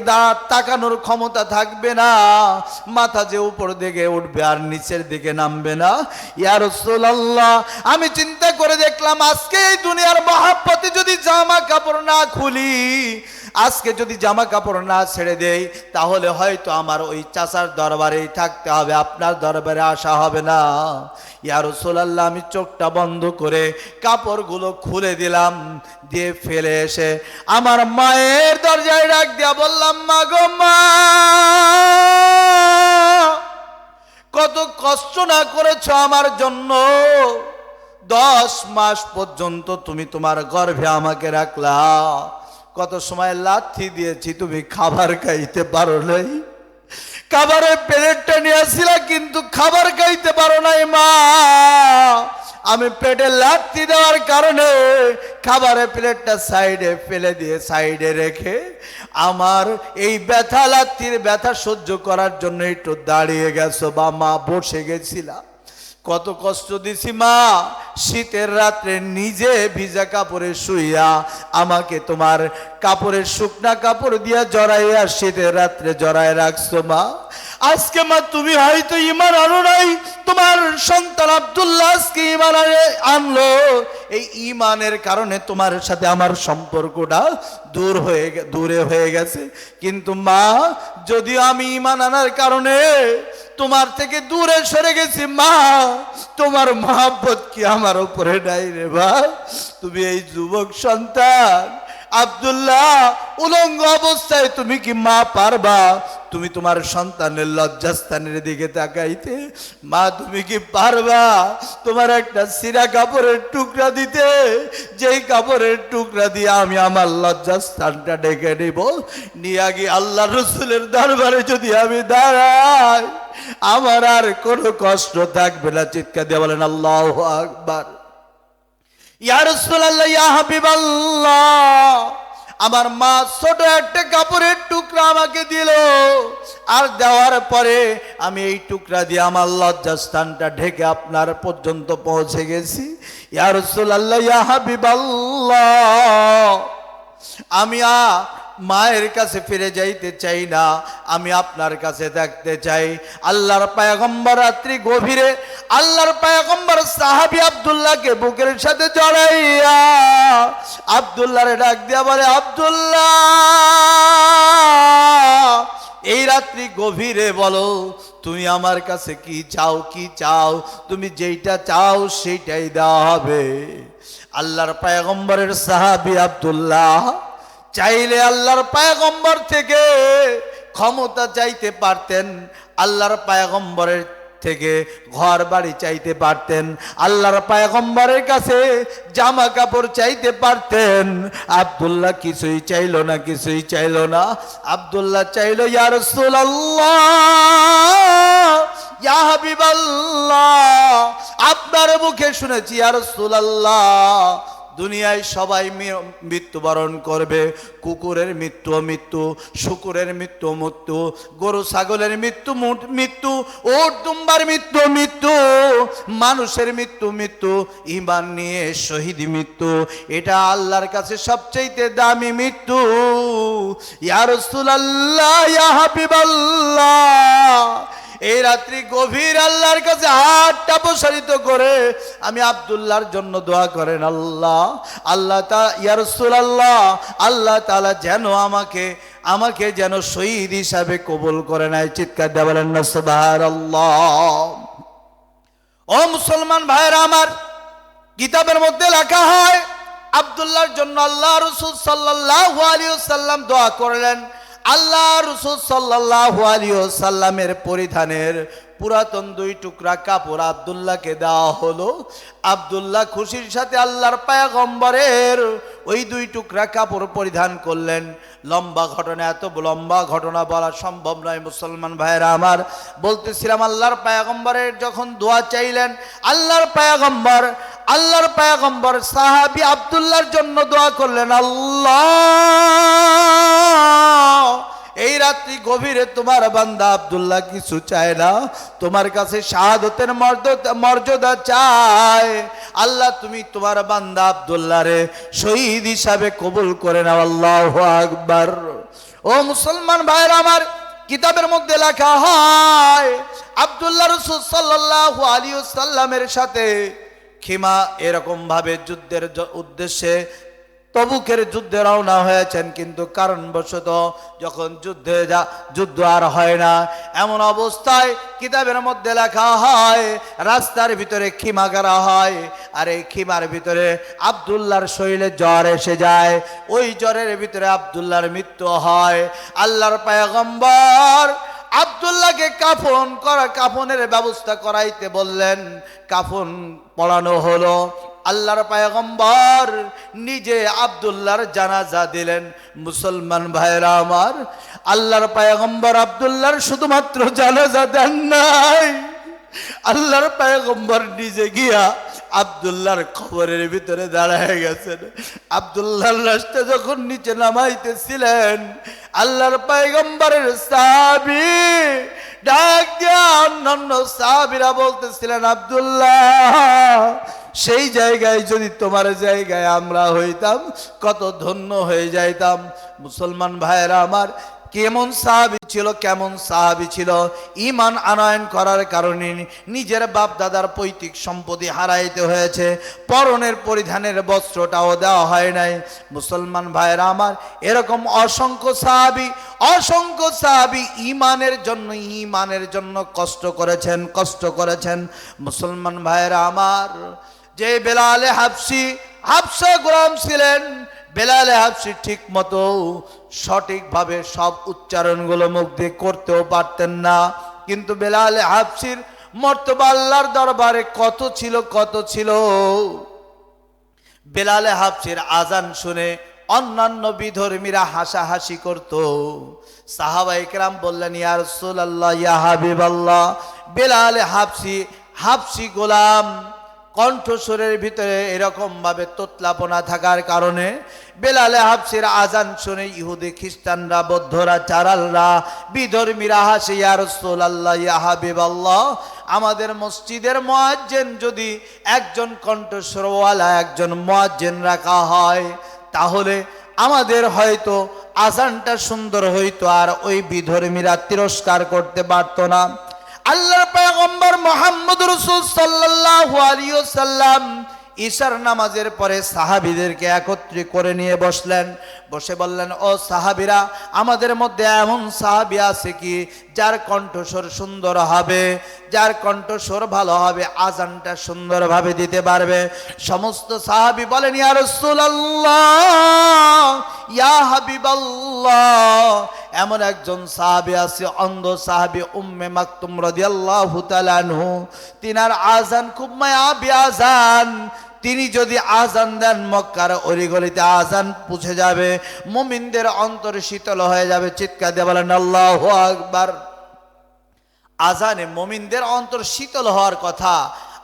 তাকানোর ক্ষমতা থাকবে না, মাথা যে উপর দিকে উঠবে আর নিচের দিকে নামবে না। ইয়া রাসূলুল্লাহ, আমি চিন্তা করে দেখলাম আজকে এই দুনিয়ার মহাব্বতে যদি জামা কাপড় না খুলি, আজকে যদি জামা কাপড় না ছেড়ে দেই, তাহলে হয়তো আমার ওই চাচার দরবারেই থাকতে হবে, আপনার দরবারে আসা হবে না। ইয়া রাসূলুল্লাহ, আমি চোখটা বন্ধ করে কাপড়গুলো খুলে দিলাম, দিয়ে ফেলে এসে আমার মায়ের দরজায় ডাক দিয়া বললাম, মা গো মা, কত কষ্ট না করেছো আমার জন্য, 10 মাস পর্যন্ত তুমি তোমার গর্ভে আমাকে রাখলা, কত সময় লাথি দিয়েছি, তুমি খাবার খাইতে পারো নাই, খাবারের প্লেটটা নিয়ে আসছিলা কিন্তু খাবার খাইতে পারো নাই মা, আমি পেটে লাথি দেওয়ার কারণে খাবারের প্লেটটা সাইডে ফেলে দিয়ে সাইডে রেখে আমার এই ব্যথা, লাথির ব্যথা সহ্য করার জন্য একটু দাঁড়িয়ে গেছো বা মা বসে গেছিলাম। কত কষ্ট দিছি মা, শীতের রাত্রে নিজে ভিজা কাপড়ে শুইয়া আমাকে তোমার কাপড়ের শুকনা কাপড় দিয়া জড়াইয়া শীতের রাত্রে জড়ায় রাখছো মা। আজকে মা তুমি হয়তো ঈমান আনো নাই, তোমার সন্তান আব্দুল্লাহ আজকে ঈমান আনলো, এই ঈমানের কারণে তোমার সাথে আমার সম্পর্কটা দূরে হয়ে গেছে, কিন্তু মা যদিও আমি ঈমান আনার কারণে তোমার থেকে দূরে সরে গেছি মা, তোমার মহব্বত কি আমার উপরে নাই রে ভাই? তুমি এই যুবক সন্তান আব্দুল্লাহ উলঙ্গ অবস্থায় তুমি কি মা পারবা তুমি তোমার সন্তানের লজ্জাস্থানের দিকে তাকাইতে? মা তুমি কি পারবা তোমার একটা সিরা কাপড়ের টুকরা দিতে, যেই কাপড়ের টুকরা দিয়ে আমি আমার লজ্জাস্থানটা ঢেকে নেব? নিয়ে গিয়ে আল্লাহ রসুলের দরবারে যদি আমি দাঁড়াই, আমার আর কোনো কষ্ট থাকবে না। চিৎকার দিয়ে বলেন আল্লাহু আকবার। ইয়া রাসূলুল্লাহ, ইয়া হাবিবাল্লাহ, আমার মা ছোট একটা কাপড়ের টুকরা আমাকে দিল, আর দেওয়ার পরে আমি এই টুকরা দিয়ে আমার লজ্জাস্থানটা ঢেকে আপনার পর্যন্ত পৌঁছে গেছি। ইয়া রাসূলুল্লাহ, ইয়া হাবিবাল্লাহ, আমি মায়ের কাছে ফিরে যাইতে চাই না, আমি আপনার কাছে থাকতে চাই। আল্লাহর পয়গম্বর রাত্রি গভীরে আল্লাহর পয়গম্বর সাহাবী আব্দুল্লাহকে বুকের সাথে জড়াইয়া আব্দুল্লাহরে ডাক দিয়া বলে, আব্দুল্লাহ এই রাত্রি গভীরে বলো তুমি আমার কাছে কি চাও, কি চাও? তুমি যেইটা চাও সেইটাই দেওয়া হবে। আল্লাহর পয়গম্বরের সাহাবী আব্দুল্লাহ চাইলে আল্লাহর পয়গম্বর থেকে ক্ষমতা চাইতে পারতেন, আল্লাহর পয়গম্বরের থেকে ঘর বাড়ি চাইতে পারতেন, আল্লাহর পয়গম্বরের কাছে জামা কাপড় চাইতে পারতেন। আব্দুল্লাহ কিছুই চাইলো না, কিছুই চাইলো না। আব্দুল্লাহ চাইলো, ইয়া রাসূলুল্লাহ, ইয়া হাবিবাল্লাহ, আপনার মুখে শুনেছি ইয়া রাসূলুল্লাহ দুনিয়ায় সবাই মৃত্যুবরণ করবে। কুকুরের মৃত্যু মৃত্যু, শুকুরের মৃত্যু মৃত্যু, গরু ছাগলের মৃত্যু মৃত্যু, ওট দুম্বার মৃত্যু মৃত্যু, মানুষের মৃত্যু মৃত্যু, ঈমান নিয়ে শহীদ মৃত্যু, এটা আল্লাহর কাছে সবচেয়ে দামি মৃত্যু। ইয়া রাসূলুল্লাহ, ইয়া হাবিবাল্লাহ, এই রাত্রি গভীর আল্লাহর কাছে হাতটা প্রসারিত করে আমি আব্দুল্লাহর জন্য দোয়া করেন, আল্লাহ আল্লাহ ইয়া রাসূলুল্লাহ, আল্লাহ তাআলা যেন আমাকে যেন শহীদ হিসাবে কবুল করে নেয়। চিৎকার দিয়ে বলেন না সুবহানাল্লাহ। ও মুসলমান ভাইরা আমার, কিতাবের মধ্যে লেখা হয় আব্দুল্লাহর জন্য আল্লাহ রাসূল সাল্লাল্লাহু আলাইহি ওয়াসাল্লাম দোয়া করলেন। আল্লাহ রাসূল সাল্লাল্লাহু আলাইহি ওয়াসাল্লামের পরিধানের পুরাতন 2 টুকরা কাপড় আব্দুল্লাহকে দেওয়া হলো। আব্দুল্লাহ খুশির সাথে আল্লাহর পয়গম্বরের ওই 2 টুকরা কাপড় পরিধান করলেন। লম্বা ঘটনা, এত লম্বা ঘটনা বলা সম্ভব নয় মুসলমান ভাইরা আমার। বলতেছিলাম আল্লাহর পয়গম্বরের যখন দোয়া চাইলেন, আল্লাহর পয়গম্বর সাহাবী আব্দুল্লাহর জন্য দোয়া করলেন, আল্লাহ এই রাত্রি গভীরে তোমার বান্দা আব্দুল্লাহ কিছু চায় না, তোমার কাছে শাহাদতের মর্যাদা চায়। আল্লাহ তুমি তোমার বান্দা আব্দুল্লাহরে শহীদ হিসাবে কবুল করে নাও। আল্লাহু আকবার। ও মুসলমান ভাইরা আমার, কিতাবের মধ্যে লেখা হয় আব্দুল্লাহ রাসূল সাল্লাল্লাহু আলাইহি ওয়াসাল্লামের সাথে খিমা এরকম ভাবে যুদ্ধের উদ্দেশ্যে তবুকের যুদ্ধে রওনা হয়েছেন, কিন্তু কারণবশত যখন যুদ্ধ আর হয় না, এমন অবস্থায় কিতাবের মধ্যে লেখা হয় রাস্তার ভিতরে খিমা করা হয়। আর এই খিমার ভিতরে আব্দুল্লাহর শরীরে জ্বর এসে যায়, ওই জ্বরের ভিতরে আব্দুল্লাহর মৃত্যু হয়। আল্লাহর পয়গম্বর আব্দুল্লাহকে কাফনের ব্যবস্থা করাইতে বললেন, কাফন পড়ানো হলো। আল্লাহর পয়গম্বর নিজে আব্দুল্লাহর জানাজা দিলেন। মুসলমান ভাইরা আমার, আল্লাহর পয়গম্বর আব্দুল্লাহর শুধুমাত্র জানাজা দেন নাই, আল্লাহর পয়গম্বর নিজে গিয়া আব্দুল্লাহর কবরের ভিতরে দাঁড়ায় গেছেন। আব্দুল্লাহর লাশটা যখন নিচে নামাইতেছিলেন, আল্লাহর পয়গম্বরের সাহাবী ডাক দিয়া অন্যান্য সাহাবীরা বলতেছিলেন, আব্দুল্লাহ সেই জায়গায় যদি তোমার জায়গায় আমরা হইতাম কত ধন্য হয়ে যাইতাম। মুসলমান ভাইয়েরা আমার, কেমন সাহাবী ছিল, ঈমান আনয়ন করার কারণে নিজের বাপ দাদার পৈতৃক সম্পত্তি হারাইতে হয়েছে, পরনের পরিধানের বস্ত্রটাও দেওয়া হয় নাই। মুসলমান ভাইয়েরা আমার, এরকম অসংখ্য সাহাবী ঈমানের জন্য কষ্ট করেছেন। মুসলমান ভাইয়েরা আমার, যে বেলালে হাবশা গোলাম ছিলেন, বেলালে হাবশি ঠিক মতো সঠিকভাবে সব উচ্চারণগুলো মুখ দিয়ে করতেও পারতেন না, কিন্তু বেলালে হাবশির মর্তবা আল্লাহর দরবারে কত ছিল। বেলালে হাবশির আজান শুনে অন্যান্য বিধর্মীরা হাসাহাসি করত। সাহাবায়ে কেরাম বললেন, ইয়া রাসূলুল্লাহ, ইয়া হাবিবাল্লাহ, বেলালে হাবশি গোলাম কণ্ঠস্বরের ভিতরে এরকম ভাবে তোতলাপনা থাকার কারণে বেলালে হাবশির আজান শুনে ইহুদি খ্রিস্টানরা, বৌদ্ধরা, চারালরা, বিধর্মীরা হাসে, ইয়া রাসূলুল্লাহ, ইয়া হাবিবাল্লাহ, আমাদের মসজিদের মুয়াজ্জিন যদি একজন কণ্ঠস্বরওয়ালা একজন মুয়াজ্জিন রাখা হয়, তাহলে আমাদের হয়তো আজানটা সুন্দর হইতো, আর ওই বিধর্মীরা তিরস্কার করতে পারতো না। আল্লাহর পয়গম্বর মুহাম্মদ রাসূল সাল্লাল্লাহু আলাইহি ওয়াসাল্লাম ঈশার নামাজের পরে সাহাবীদেরকে একত্রিত করে নিয়ে বসে বললেন, ও সাহাবীরা, আমাদের মধ্যে এমন সাহাবী আছে কি যার কণ্ঠস্বর সুন্দর হবে, যার কণ্ঠস্বর ভালো হবে, আজানটা সুন্দরভাবে দিতে পারবে? সমস্ত সাহাবী বলেন, ইয়া রাসূলুল্লাহ, ইয়া হাবিবাল্লাহ, এমন একজন সাহাবী আছে, অন্ধ সাহাবী উম্মে মাকতুম রাদিয়াল্লাহু তাআলা আনহু, তিনার আজান খুব মায়াবী আজান, তিনি যদি আজান দেন মক্কার অলিগলিতে আজান পৌঁছে যাবে, মুমিনদের অন্তর শীতল হয়ে যাবে। চিৎকার দিয়ে বলেন আল্লাহু আকবার। আজানে মুমিনদের অন্তর শীতল হওয়ার কথা,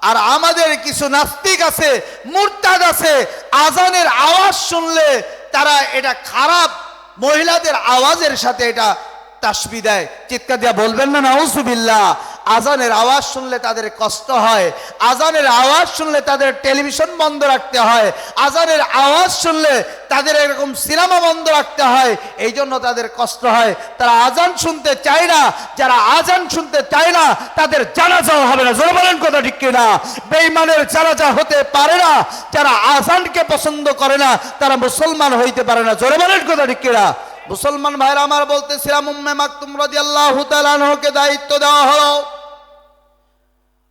আর আমাদের কিছু নাস্তিক আছে, মুরতাদ আছে, আজানের আওয়াজ শুনলে তারা এটা খারাপ মহিলাদের আওয়াজের সাথে এটা তাসবিহ দেয়। চিৎকার দিয়া বলবেন না নাউজুবিল্লাহ। আজানের আওয়াজ শুনলে তাদের কষ্ট হয়, আজানের আওয়াজ শুনলে তাদের টেলিভিশন বন্ধ রাখতে হয়, আজানের আওয়াজ শুনলে তাদের এরকম সিনেমা বন্ধ রাখতে হয়, এই জন্য তাদের কষ্ট হয়। তারা আজান শুনতে চায় না। যারা আজান শুনতে চায় না তাদের জানাজাও হবে না। জোরে বলেন কথা ঠিক কিনা? বেঈমানের জানাজা হতে পারে না। যারা আজানকে পছন্দ করে না তারা মুসলমান হইতে পারে না। জোরে বলেন কথা ঠিক কিনা? মুসলমান ভাইরা আমার, বলতেছিলাম উম্মে মাকতুম রাদিয়াল্লাহু তাআলা আনহাকে দায়িত্ব দেওয়া হলো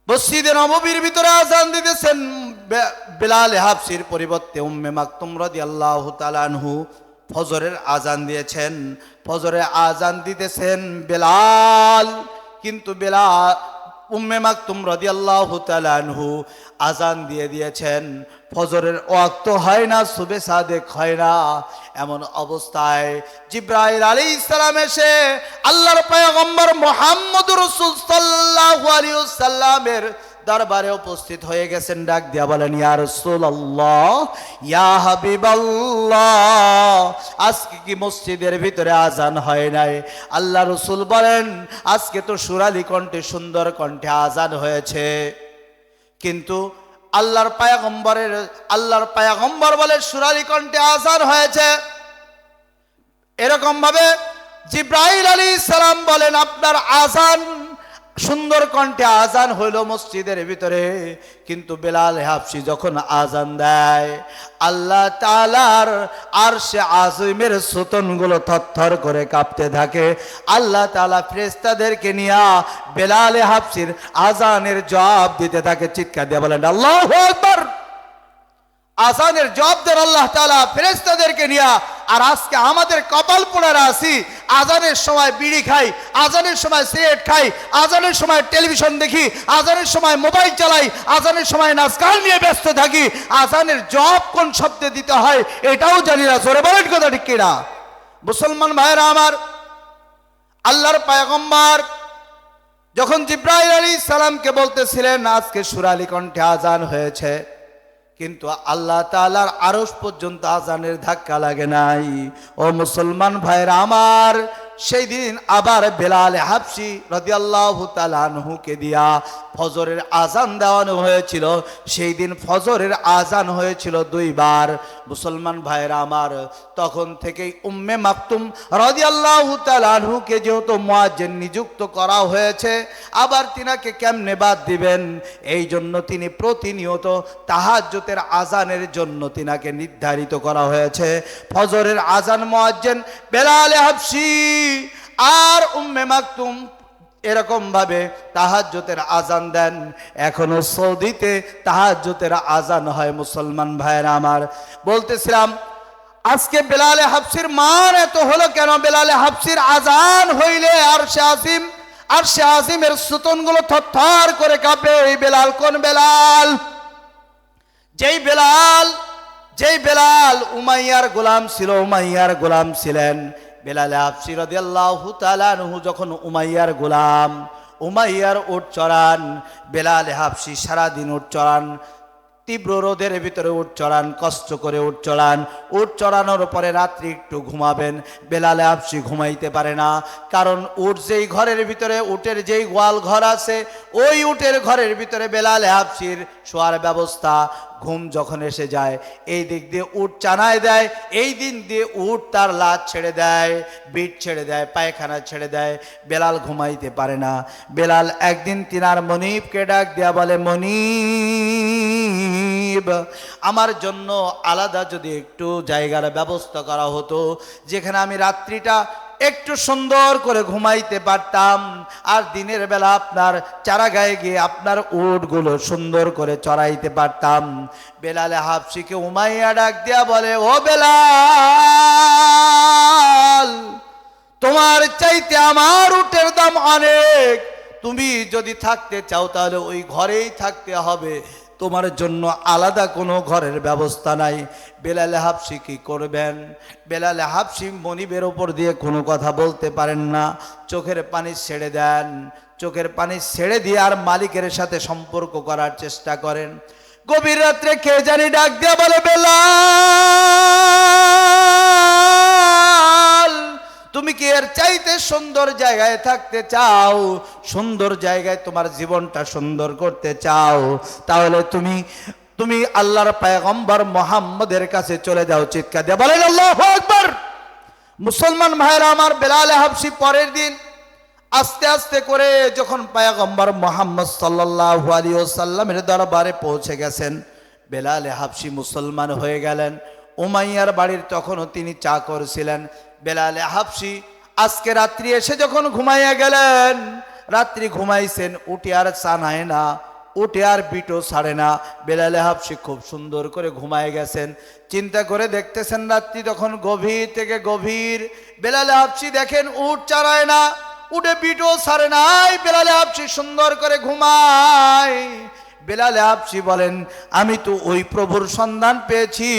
মসজিদে নববীর ভিতরে আজান দিতেছেন। বেলাল হাবশির পরিবর্তে উম্মে মাকতুম রাদিয়াল্লাহু তাআলা আনহু ফজরের আজান দিয়েছেন। ফজরের আজান দিতেছেন বেলাল, কিন্তু বেলাল উম্মে মাকতুম রাদিয়াল্লাহু তাআলা আনহু আজান দিয়ে দিয়েছেন, ফজরের ওয়াক্ত হয় না, সুবে সাদেক হয় না। এমন অবস্থায় জিবরাইল আলাইহিস সালাম এসে আল্লাহর পয়গম্বর মুহাম্মদুর রাসূল সাল্লাল্লাহু আলাইহি ওয়াসাল্লামের দরবারে উপস্থিত হয়ে গেছেন। ডাক দিয়া বলেন, ইয়া রাসূলুল্লাহ, ইয়া হাবিবাল্লাহ, আজকে কি মসজিদের ভিতরে আজান হয় নাই? আল্লাহ রাসূল বলেন, আজকে তো সুরালি কণ্ঠে, সুন্দর কণ্ঠে আজান হয়েছে, কিন্তু আল্লাহর পয়গম্বর বলে সুরালি কণ্ঠে আজান হয়েছে। এরকম ভাবে জিবরাইল আলাইহিস সালাম বলেন, আপনার আজান সুন্দর কণ্ঠে আজান হইল মসজিদের ভিতরে, কিন্তু বেলাল হাবশি যখন আজান দেয় আল্লাহ তাআলার আরশে আজিমের স্তনগুলো থরথর করে কাঁপতে থাকে। আল্লাহ তাআলা ফেরেশতাদেরকে নিয়ে বেলাল হাবশির আজানের জবাব দিতে থাকে। চিৎকার দিয়ে বলেন আল্লাহু আকবার। আজানের জবাব দেন আল্লাহ তাআলা ফেরেশতাদেরকে নিয়ে। আর আজকে আমাদের কপাল পোড়ারা আছি, আজানের সময় বিড়ি খাই, আজানের সময় সিগারেট খাই, আজানের সময় টেলিভিশন দেখি, আজানের সময় মোবাইল চালাই, আজানের সময় নাচ গান নিয়ে ব্যস্ত থাকি। আজানের জবাব কোন শব্দে দিতে হয় এটাও জানি না। জোরে বলেন কথা ঠিক কিনা? মুসলমান ভাইরা আমার, আল্লাহর পয়গম্বর যখন জিবরাইল আলাইহিস সালামকে বলতেছিলেন আজকে সুরালি কণ্ঠে আজান হয়েছে, কিন্তু আল্লাহ তাআলার আরশ পর্যন্ত আজানের ধাক্কা লাগে নাই। ও মুসলমান ভাইরা আমার, সেই দিন আবার বেলাল হাবশি রাদিয়াল্লাহু তাআলা আনহুকে দিয়া ফজরের আজান দেওয়ানো হয়েছিল। সেই দিন ফজরের আজান হয়েছিল 2 বার। মুসলমান ভাইরা আমার, তখন থেকেই উম্মে মাকতুম রাদিয়াল্লাহু তাআলা আনহুকে যেহেতু মুয়াজ্জিন নিযুক্ত করা হয়েছে, আবার তিনাকে কেমনে বাদ দিবেন, এই জন্য তিনি প্রতিনিয়ত তাহাজ্জুদের আজানের জন্য তিনাকে নির্ধারিত করা হয়েছে। ফজরের আজান মুয়াজ্জিন বেলাল হাবশি আর উম্মে মাকতুম এরকম ভাবে তাহাজ্জুদের আজান দেন। এখনো সৌদিতে তাহাজ্জুদের আজান হয়। মুসলমান ভাইরা আমার, বলতেছিলাম আজকে বেলাল হাবশির মান এত হলো কেন? বেলাল হাবশির আজান হইলে আরশে আজিমের স্তনগুলো থরথর করে কাঁপে। এই বেলাল কোন বেলাল? যেই বেলাল উমাইয়ার গোলাম ছিল, উমাইয়ার গোলাম ছিলেন। বেলাল হাবশি রাদিয়াল্লাহু তাআলা আনহু যখন উমাইয়ার গোলাম, উমাইয়ার উট চড়ান, বেলাল হাবশি সারাদিন উট চড়ান, তীব্র রোদের ভিতরে উট চড়ান, কষ্ট করে উট চড়ান। উট চড়ানোর পরে রাত্রি একটু ঘুমাবেন, বেলাল হাবশি ঘুমাইতে পারে না। কারণ উট যেই ঘরের ভিতরে, উটের যেই গোয়াল ঘর আছে, ওই উটের ঘরের ভিতরে বেলাল হাবশির শোয়ার ব্যবস্থা। ঘুম যখন এসে যায়, এই দিক দিয়ে উট চানায় দেয়, এই দিন দিয়ে উট তার লাত ছেড়ে দেয়, বিট ছেড়ে দেয়, পায়খানা ছেড়ে দেয়। বেলাল ঘুমাইতে পারে না। বেলাল একদিন তিনার মনিবকে ডাক দেয়া বলে, মনিব, আমার জন্য আলাদা যদি একটু জায়গার ব্যবস্থা করা হতো, যেখানে আমি রাত্রিটা একটু সুন্দর করে ঘুমাইতে পারতাম, আর দিনের বেলা আপনার চারাগায়ে গিয়ে আপনার উটগুলো সুন্দর করে চড়াইতে পারতাম। বেলাল হাবশিকে উমাইয়া ডাক দিয়া বলে, ও বেলাল, তোমার চাইতে আমার উটের দাম অনেক, তুমি যদি থাকতে চাও তাহলে ওই ঘরেই থাকতে হবে, তোমার জন্য আলাদা কোনো ঘরের ব্যবস্থা নাই। বেলাল হাবশি কি করবেন? বেলাল হাবশি মনিবের ওপর দিয়ে কোনো কথা বলতে পারেন না, চোখের পানি ছেড়ে দেন। চোখের পানি ছেড়ে দিয়ে আর মালিকের সাথে সম্পর্ক করার চেষ্টা করেন। গভীর রাত্রে কে জানি ডাক দিয়া বলে, বেলাল, তুমি কি এর চাইতে সুন্দর জায়গায় থাকতে চাও? সুন্দর জায়গায় তোমার জীবনটা সুন্দর করতে চাও? তাহলে তুমি আল্লাহর পয়গম্বর মুহাম্মদের কাছে চলে যাও। চিৎকার দিয়ে বলেন আল্লাহু আকবার। মুসলমান ভাইরা আমার, বেলাল হাবশী পরের দিন আস্তে আস্তে করে যখন পয়গম্বর মুহাম্মদ সাল্লাল্লাহু আলাইহি ওয়াসাল্লামের দরবারে পৌঁছে গেছেন, বেলাল হাবশী মুসলমান হয়ে গেলেন। উমাইয়ার বাড়ির তখনও তিনি চাকর ছিলেন। বেলাল হাবশী আজকে রাত্রি এসে যখন ঘুমাইয়া গেলেন, রাত্রি ঘুমাইছেন, উঠে আর চানায় না, উঠে আর বিটো ছাড়ে না। বেলাল হাবশী খুব সুন্দর করে ঘুমায় গেছেন। চিন্তা করে দেখতেছেন রাত্রি তখন গভীর থেকে গভীর। বেলাল হাবশী দেখেন উঠ চালায় না, উঠে বিটো ছাড়ে নাই, বেলাল হাবশী সুন্দর করে ঘুমায়। বেলাল হাবশী বলেন, আমি তো ওই প্রভুর সন্ধান পেয়েছি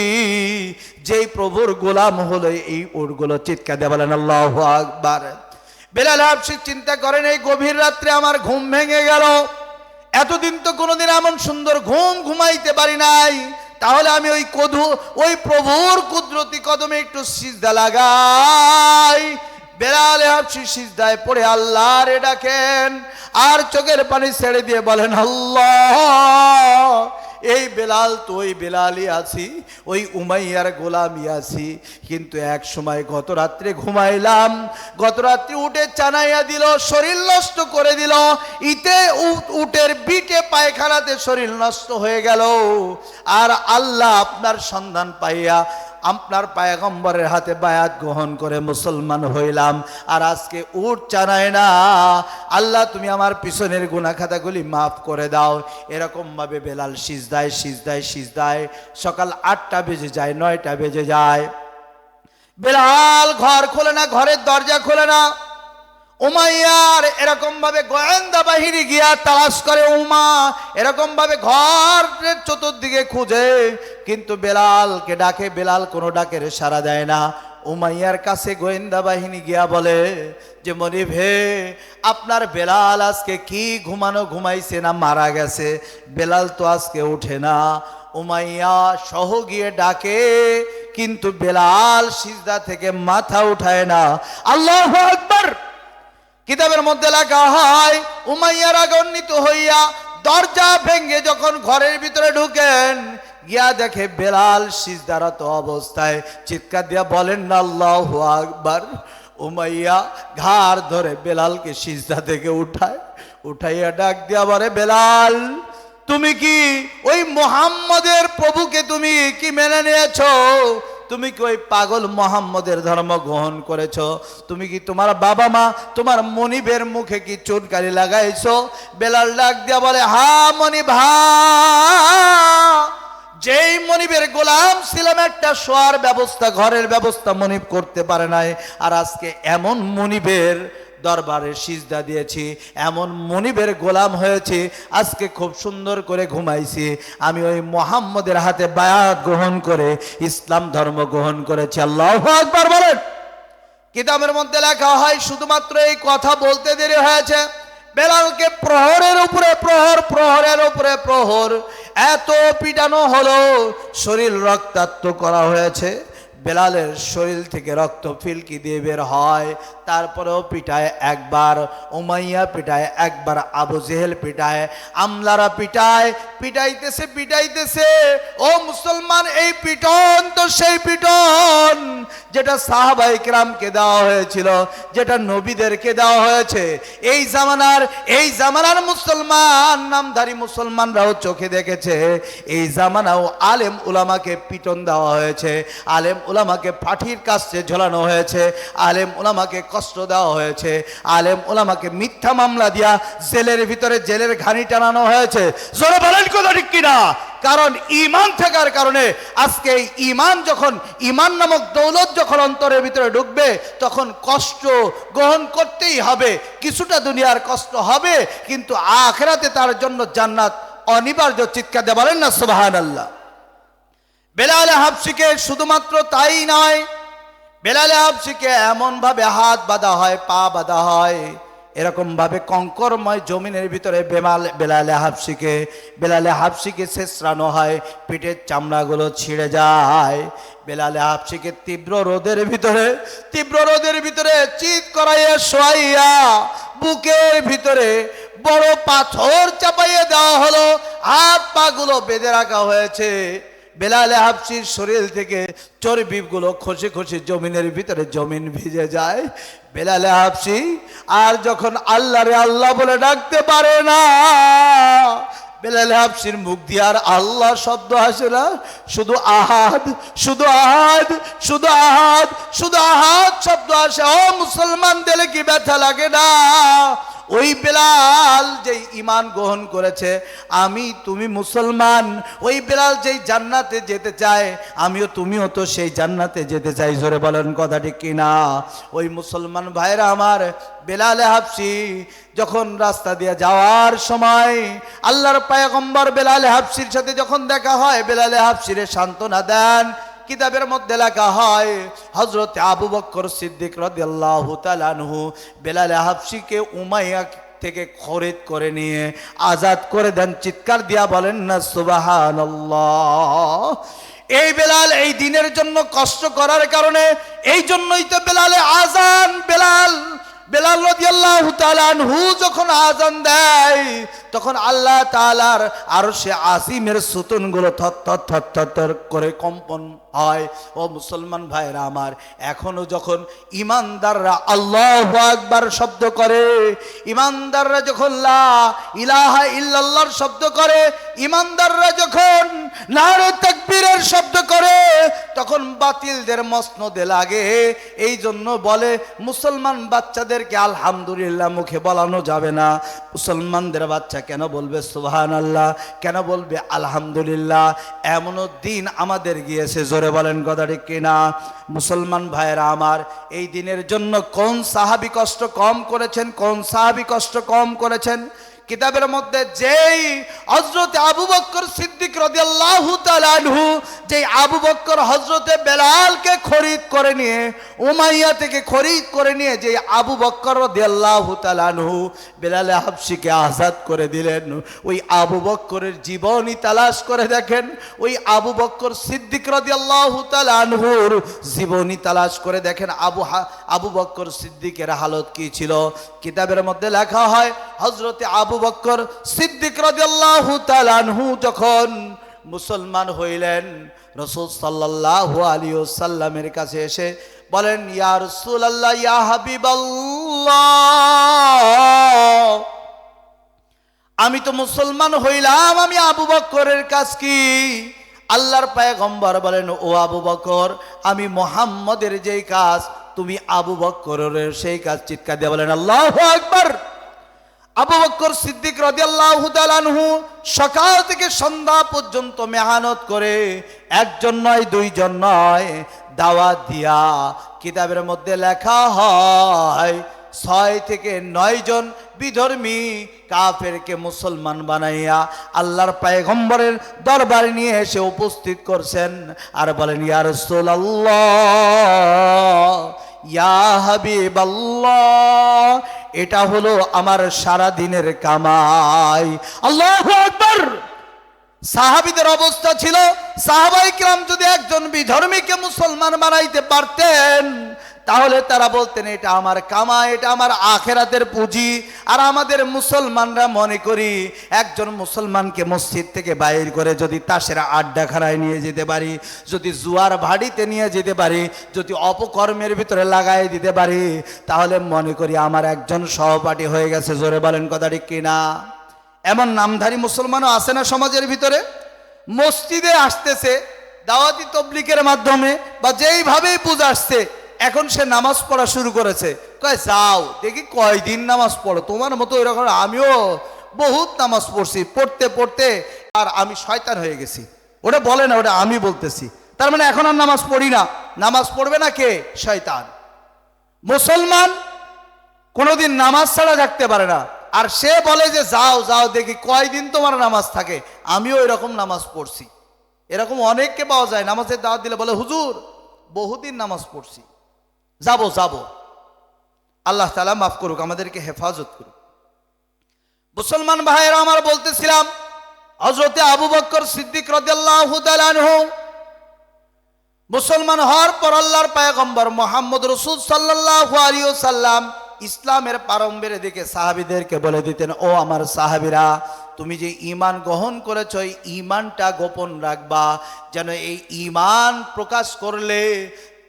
যেই প্রভুর গোলাম হলো এই উটগুলো। চিৎকার দিয়ে বলেন আল্লাহু আকবার। বেলাল হাবশী চিন্তা করেন, এই গভীর রাত্রে আমার ঘুম ভেঙে গেল, এতদিন তো কোনোদিন এমন সুন্দর ঘুম ঘুমাইতে পারি নাই, তাহলে আমি ওই প্রভুর কুদরতি কদমে একটু সিজদা লাগাই। বেলাল হাবশী সিজদায় পড়ে আল্লাহরে ডাকেন আর চোখের পানি ছেড়ে দিয়ে বলেন, আল্লাহ, এই বেলাল তো ওই বেলালই আছি, ওই উমাইয়ার গোলামই আছি, কিন্তু এক সময় গত রাত্রে ঘুমাইলাম, গত রাত্রে উঠে চানাইয়া দিল, শরীর নষ্ট করে দিল, ইতে উটের বিটে পায়খানাতে শরীর নষ্ট হয়ে গেল। আর আল্লাহ আপনার সন্ধান পাইয়া আপনার পয়গম্বরের হাতে বায়াত গ্রহণ করে মুসলমান হইলাম, আর আজকে উট চানায় না। আল্লাহ তুমি আমার পিছনের গুনাহ খাতাগুলি মাফ করে দাও। এরকম ভাবে বেলাল সিজদায় সিজদায় সিজদায় সকাল 8টা বেজে যায়, 9টা বেজে যায়। বেলাল ঘর খোলে না, ঘরের দরজা খোলে না। উমাইয়ার এরকম ভাবে গোয়েন্দা বাহিনী গিয়া তালাশ করে, উমা এরকম ভাবে ঘরের চতুর্দিকে খুঁজে, কিন্তু বেলালকে ডাকে, বেলাল কোনো ডাকের সাড়া দেয় না। উমাইয়ার কাছে গোয়েন্দা বাহিনী গিয়া বলে যে, মনিব হে, আপনার বেলাল আজকে কি ঘুমাইছে না মারা গেছে? বেলাল তো আজকে উঠে না। উমাইয়া সহ গিয়ে ডাকে, কিন্তু বেলাল সিজদা থেকে মাথা উঠায় না। আল্লাহু আকবার। কিতাবের মধ্যে লেখা হয়, উমাইয়া রাগান্বিত হইয়া দরজা ভেঙে যখন ঘরের ভিতরে ঢুকেন, গিয়া দেখে বেলাল সিজদারত অবস্থায়। চিৎকার দিয়া বলেন না আল্লাহু আকবার। উমাইয়া ঘাড় ধরে বেলালকে সিজদা থেকে উঠাইয়া ডাক দিয়া বলে, বেলাল, তুমি কি ওই মুহাম্মদের প্রভুকে তুমি কি মেনে নিয়েছো? তুমি কি ওই পাগল মুহাম্মদের ধর্ম গ্রহণ করেছো? তুমি কি তোমার বাবা মা তোমার মনিবের মুখে কি চুনকালি লাগাইছো? বেলাল ডাক দিয়া বলে, হা মনিব, হা। যেই মনিবের গোলাম ছিলাম, একটা শোয়ার ব্যবস্থা, ঘরের ব্যবস্থা মনিব করতে পারে নাই, আর আজকে এমন মনিবের দরবারে সিজদা দিয়েছি, এমন মনিবের গোলাম হয়েছে, আজকে খুব সুন্দর করে ঘুমাইছি। আমি ওই মুহাম্মদের হাতে বায়াত গ্রহণ করে ইসলাম ধর্ম গ্রহণ করেছি। আল্লাহু আকবার বলেন। কিতাবের মধ্যে লেখা হয়, শুধুমাত্র এই কথা বলতে দেরি হয়েছে, বেলালকে প্রহরের উপরে প্রহর, প্রহরের উপরে প্রহর এত পিটানো হলো, শরীর রক্তাক্ত করা হয়েছে। বেলালের শরীর থেকে রক্ত ফিলকি দিয়ে বের হয়। তারপরেও পিটায় একবার, উমাইয়া পিটায় একবার, আবু জেহেল পিটায়, আমলারা পিটায়, পিটাইতেছে। ও মুসলমান, এই পিটন তো সেই পিটন যেটা সাহাবায়ে কেরামকে দেওয়া হয়েছিল, যেটা নবীদেরকে দেওয়া হয়েছে। এই জামানার মুসলমান, নামধারী মুসলমানরাও চোখে দেখেছে। এই জামানাও আলেম উলামাকে পিটন দেওয়া হয়েছে, আলেম উলামাকে ফাঁটির কাছে ঝোলানো হয়েছে, আলেম উলামাকে কষ্ট দেওয়া হয়েছে, আলেম উলামাকে মিথ্যা মামলা দিয়া জেলের ভিতরে জেলের ঘানি টানানো হয়েছে। জোরে বলেন কথা ঠিক কিনা? কারণ ঈমান থাকার কারণে আজকে ঈমান নামক দৌলত যখন অন্তরের ভিতরে ঢুকবে, তখন কষ্ট গ্রহণ করতেই হবে। কিছুটা দুনিয়ার কষ্ট হবে, কিন্তু আখিরাতে তার জন্য জান্নাত অনিবার্য। চিৎকার দিয়ে বলেন না সুবহানাল্লাহ। বেলাল হাবশীকে শুধুমাত্র তাই নয়, বেলাল হাবশীকে এমন ভাবে হাত বাঁধা হয়, পা বাঁধা হয়, এরকম ভাবে কঙ্করময় জমিনের ভিতরে বেলালে হাবশিকে ছেঁচড়ানো হয়, পিঠের চামড়াগুলো ছিঁড়ে যায়। বেলালে হাবশিকে তীব্র রোদের ভিতরে চিৎ করাইয়া শোয়াইয়া বুকের ভিতরে বড় পাথর চাপাইয়া দেওয়া হলো, হাত পা গুলো বেঁধে রাখা হয়েছে। বেলালে হাবশির শরীর থেকে চর্বিগুলো খসে খসে জমিনের ভিতরে, জমিন ভিজে যায়। বেলালে হাবশি আর যখন আল্লাহরে আল্লাহ বলে ডাকতে পারে না, বেলালে হাবশির মুখ দিয়ে আর আল্লাহ শব্দ আসে না, শুধু আহাদ, শুধু আহাদ, শুধু আহাদ, শুধু আহাদ শব্দ আসে। ও মুসলমান, দিলে কি ব্যথা লাগে না? ওই বেলাল যেই ঈমান গ্রহণ করেছে, আমি তুমি মুসলমান, ওই বেলাল যেই জান্নাতে যেতে চায়, আমিও তুমিও তো সেই জান্নাতে যেতে চাই। জোরে বলেন কথা ঠিক কিনা? ওই মুসলমান ভাইরা আমার, বেলালে হাবশি যখন রাস্তা দিয়ে যাওয়ার সময় আল্লাহর পয়গম্বর বেলালে হাবশির সাথে যখন দেখা হয়, বেলালে হাবশিরে সান্ত্বনা দেন। কিতাবের মধ্যে লেখা হয় হযরত আবু বকর সিদ্দিক রাদিয়াল্লাহু তাআলা আনহু বেলালে হাবশিকে উমাইয়া থেকে খরিদ করে নিয়ে আজাদ করে দেন। চিৎকার দিয়া বলেন না সুবহানাল্লাহ। এই বেলাল এই দিনের জন্য কষ্ট করার কারণে, এই জন্যই তো বেলালে আজান, বেলাল রাদিয়াল্লাহু তাআলা আনহু যখন আজান দেয়, তখন আল্লাহ তাআলার আরশে আসিমের সুতুনগুলো থর করে কম্পন হয়। ও মুসলমান ভাইরা আমার, এখনো যখন ইমানদাররা আল্লাহু আকবার শব্দ করে, ইমানদাররা যখন লা ইলাহা ইল্লাল্লাহর শব্দ করে, ইমানদাররা যখন নারে তাকবীরের শব্দ করে, তখন বাতিলদের মসনদে লাগে। এই জন্য বলে মুসলমান বাচ্চাদেরকে আলহামদুলিল্লাহ মুখে বলানো যাবে না। মুসলমানদের বাচ্চা কেন বলবে সুবহানাল্লাহ, কেন বলবে আলহামদুলিল্লাহ? এমনও দিন আমাদের গিয়েছে, জোরে বলেন কথা ঠিক কিনা? মুসলমান ভাইয়েরা আমার, এই দিনের জন্য কোন সাহাবী কষ্ট কম করেছেন? কোন সাহাবী কষ্ট কম করেছেন? কিতাবের মধ্যে যেই হযরত আবু বকর সিদ্দিক রাদিয়াল্লাহু তাআলা আনহু, যেই আবু বকর হযরতে বেলালকে খরিদ করে নিয়ে, উমাইয়া থেকে খরিদ করে নিয়ে, যে আবু বকর রাদিয়াল্লাহু তাআলা আনহু বেলালে হাবশিকে আজাদ করে দিলেন, ওই আবু বকরের জীবনী তালাশ করে দেখেন। ওই আবু বকর সিদ্দিক রাদিয়াল্লাহু তাআলা আনহুর জীবনী তালাশ করে দেখেন আবু বকর সিদ্দিকের হালত কি ছিল। কিতাবের মধ্যে লেখা হয় হযরতে আবু বকর সিদ্দিক রাদিয়াল্লাহু তাআলা আনহু যখন মুসলমান হইলেন, রাসূল সাল্লাল্লাহু আলাইহি ওয়াসাল্লামের কাছে এসে বলেন, ইয়া রাসূলুল্লাহ, ইয়া হাবিবাল্লাহ, আমি তো মুসলমান হইলাম, আমি আবু বকরের কাজ কি? আল্লাহর পয়গম্বর বলেন, ও আবু বকর, আমি মুহাম্মদের যেই কাজ, তুমি আবু বকরের সেই কাজ। চিৎকার দিয়ে বলেন আল্লাহু আকবার। আবু বকর সিদ্দিক রাদিয়াল্লাহু তাআলা আনহু সকাল থেকে সন্ধ্যা পর্যন্ত মেহনত করে, একজন নয়, দুইজন নয়, দাওয়াত দিয়া কিতাবের মধ্যে লেখা হয় 6 থেকে 9 জন বিধর্মী কাফেরকে মুসলমান বানাইয়া আল্লাহর পয়গম্বরের দরবারে নিয়ে এসে উপস্থিত করছেন। আর বলেন, ইয়া রাসূলুল্লাহ, ইয়া হাবিবাল্লাহ, এটা হলো আমার সারা দিনের কামাই। আল্লাহু আকবার। সাহাবীদের অবস্থা ছিল, সাহাবায়ে কিরাম যদি একজন বিধর্মীকে মুসলমান বানাইতে পারতেন, তাহলে তারা বলতেন, এটা আমার কামাই, এটা আমার আখেরাতের পুঁজি। আর আমাদের মুসলমানরা মনে করি, একজন মুসলমানকে মসজিদ থেকে বাইর করে যদি তাসের আড্ডাখানায় নিয়ে যেতে পারি, যদি জুয়ার ভাড়িতে নিয়ে যেতে পারি, যদি অপকর্মের ভিতরে লাগাই দিতে পারি, তাহলে মনে করি আমার একজন সহপাঠী হয়ে গেছে। জোরে বলেন কথা ঠিক কিনা? এমন নামধারী মুসলমানও আছে না সমাজের ভিতরে? মসজিদে আসতেছে দাওয়াতি তবলিগের মাধ্যমে বা যেইভাবেই পূজা আসছে, এখন সে নামাজ পড়া শুরু করেছে। কয়, যাও দেখি কয়দিন নামাজ পড়ো, তোমার মতো এরকম আমিও বহুত নামাজ পড়ছি, পড়তে পড়তে আর আমি শয়তান হয়ে গেছি। ওটা বলে না, ওটা আমি বলতেছি। তার মানে এখন আর নামাজ পড়ি না। নামাজ পড়বে না কে? শয়তান। মুসলমান কোনোদিন নামাজ ছাড়া থাকতে পারে না। আর সে বলে যে যাও যাও দেখি কয়দিন তোমার নামাজ থাকে, আমিও এরকম নামাজ পড়ছি। এরকম অনেককে পাওয়া যায়, নামাজের দাওয়াত দিলে বলে, হুজুর বহুদিন নামাজ পড়ছি, যাব যাব। আল্লাহ তাআলা মাফ করুক, আমাদেরকে হেফাজত করুক। মুসলমান ভাইয়েরা আমার, বলতেছিলাম হযরতে আবু বকর সিদ্দিক রাদিয়াল্লাহু তাআলা আনহু মুসলমান হওয়ার পর আল্লাহর পয়গম্বর মুহাম্মদ রাসূল সাল্লাল্লাহু আলাইহি ওয়াসাল্লাম ইসলামের প্রারম্ভের দিকে সাহাবীদেরকে বলে দিতেন, ও আমার সাহাবীরা, তুমি যে ঈমান গ্রহণ করেছো এই ঈমানটা গোপন রাখবা, যেন এই ঈমান প্রকাশ করলে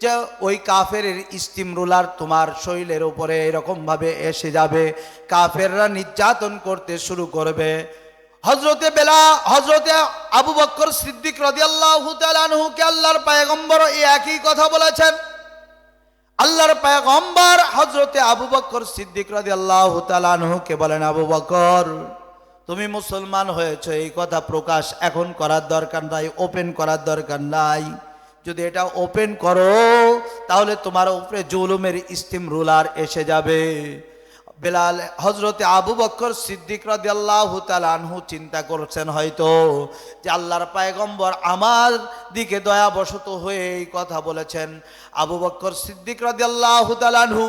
যে ওই কাফেরের স্টিমরোলার তোমার শরীরের উপরে এরকম ভাবে এসে যাবে, কাফেররা নির্যাতন করতে শুরু করবে। হযরতে আবু বকর সিদ্দিক রাদিয়াল্লাহু তাআলা আনহুকে আল্লাহর পয়গম্বর এই একই কথা বলেছেন। আল্লাহর পয়গম্বর হযরতে আবু বকর সিদ্দিক রাদিয়াল্লাহু তাআলা আনহুকে বলেন, আবু বকর, তুমি মুসলমান হয়েছো এই কথা প্রকাশ এখন করার দরকার নাই, ওপেন করার দরকার নাই। যদি এটা ওপেন করো তাহলে তোমার উপরে জুলুমের স্টিমরোলার এসে যাবে। বেলাল হযরতে আবু বকর সিদ্দিক রাদিয়াল্লাহু তাআলা আনহু চিন্তা করছেন হয়তো যে আল্লাহর পয়গম্বর আমার দিকে দয়াবশত হয়ে এই কথা বলেছেন। আবু বকর সিদ্দিক রাদিয়াল্লাহু তাআলা আনহু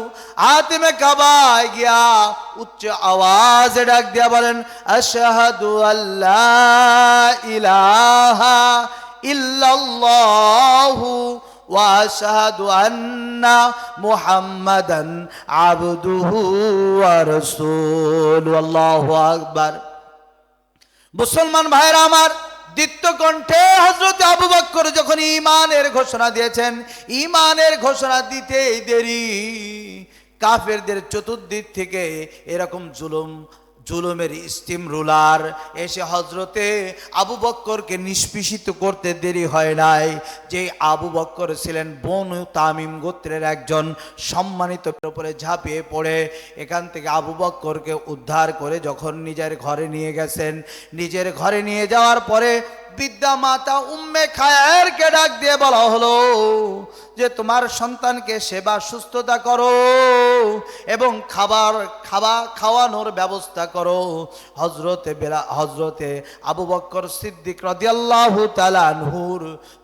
আতিমে কাবায় গিয়া উচ্চ আওয়াজে ডাক দিয়া বলেন, আশহাদু আল্লা ইলাহা ইল্লাল্লাহু ওয়া আশহাদু আন্না মুহাম্মাদান আবদুহু ওয়া রাসূলুহু। আল্লাহু আকবার। মুসলমান ভাইরা আমার, দ্বিতীয় কণ্ঠে হযরত আবু বকর যখন ঈমানের ঘোষণা দিয়েছেন, ঈমানের ঘোষণা দিতেই দেরি কাফেরদের চতুর্দিক থেকে এরকম জুলুমের স্টিমরোলার এসে হযরতে আবু বকরকে নিষ্পেষিত করতে দেরি হয় নাই। যে আবু বকর ছিলেন বনু তামিম গোত্রের একজন সম্মানিত উপরে ঝাঁপিয়ে পড়ে এখান থেকে আবু বকরকে উদ্ধার করে যখন নিজের ঘরে নিয়ে গেছেন, নিজের ঘরে নিয়ে যাওয়ার পরে বিদ্যা মাতা উম্মে খায়েরকে ডাক দিয়ে বলা হলো যে তোমার সন্তানকে সেবা সুস্থতা করো এবং খাওয়ানোর ব্যবস্থা করো। হযরতে আবু বকর সিদ্দিক রাদিয়াল্লাহু তাআলা আনহুর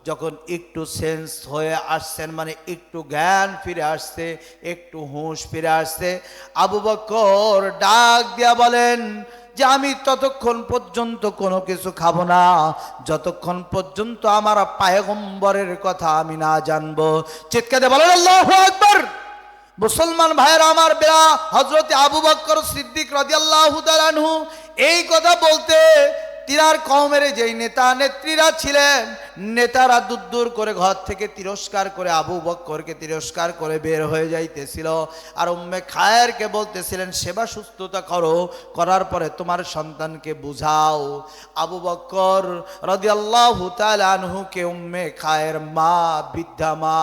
যখন একটু সেন্স হয়ে আসছেন, মানে একটু জ্ঞান ফিরে আসছে, একটু হুঁশ ফিরে আসছে, আবু বকর ডাক দিয়া বলেন যে আমি ততক্ষণ পর্যন্ত কোনো কিছু খাবো না যতক্ষণ পর্যন্ত আমার পয়গম্বরের কথা আমি না জানবো। চিৎকার দিয়ে বলেন আল্লাহু আকবার। মুসলমান ভাইরা আমার, বেলা হযরতে আবু বকর সিদ্দিক রাদিয়াল্লাহু তাআলা আনহু এই কথা বলতে তিনার কওমের যেই নেতা নেত্রীরা ছিলেন, নেতারা দূর করে ঘর থেকে তিরস্কার করে আবু বকরকে তিরস্কার করে বের হয়ে যাইতেছিল। আর উম্মে খায়েরকে বলতেছিলেন সেবা সুস্থতা করো, করার পরে তোমার সন্তানকে বুঝাও। আবু বকর রাদিয়াল্লাহু তাআলা আনহুকে উম্মে খায়ের মা, বৃদ্ধা মা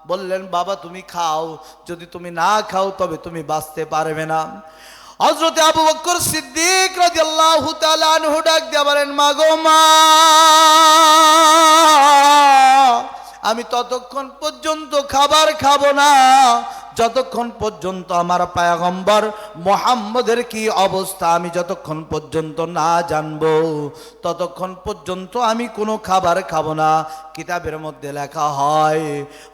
বললেন, বাবা তুমি খাও, যদি তুমি না খাও তবে তুমি বাঁচতে পারবে না। হযরতে আবু বকর সিদ্দিক রাদিয়াল্লাহু তাআলা আনহু ডাক দিয়া বলেন, মা গো মা, আমি ততক্ষণ পর্যন্ত খাবার খাবো না যতক্ষণ পর্যন্ত আমার পয়গম্বর মুহাম্মদের কি অবস্থা আমি যতক্ষণ পর্যন্ত না জানবো ততক্ষণ পর্যন্ত আমি কোনো খাবার খাবো না। কিতাবের মধ্যে লেখা হয়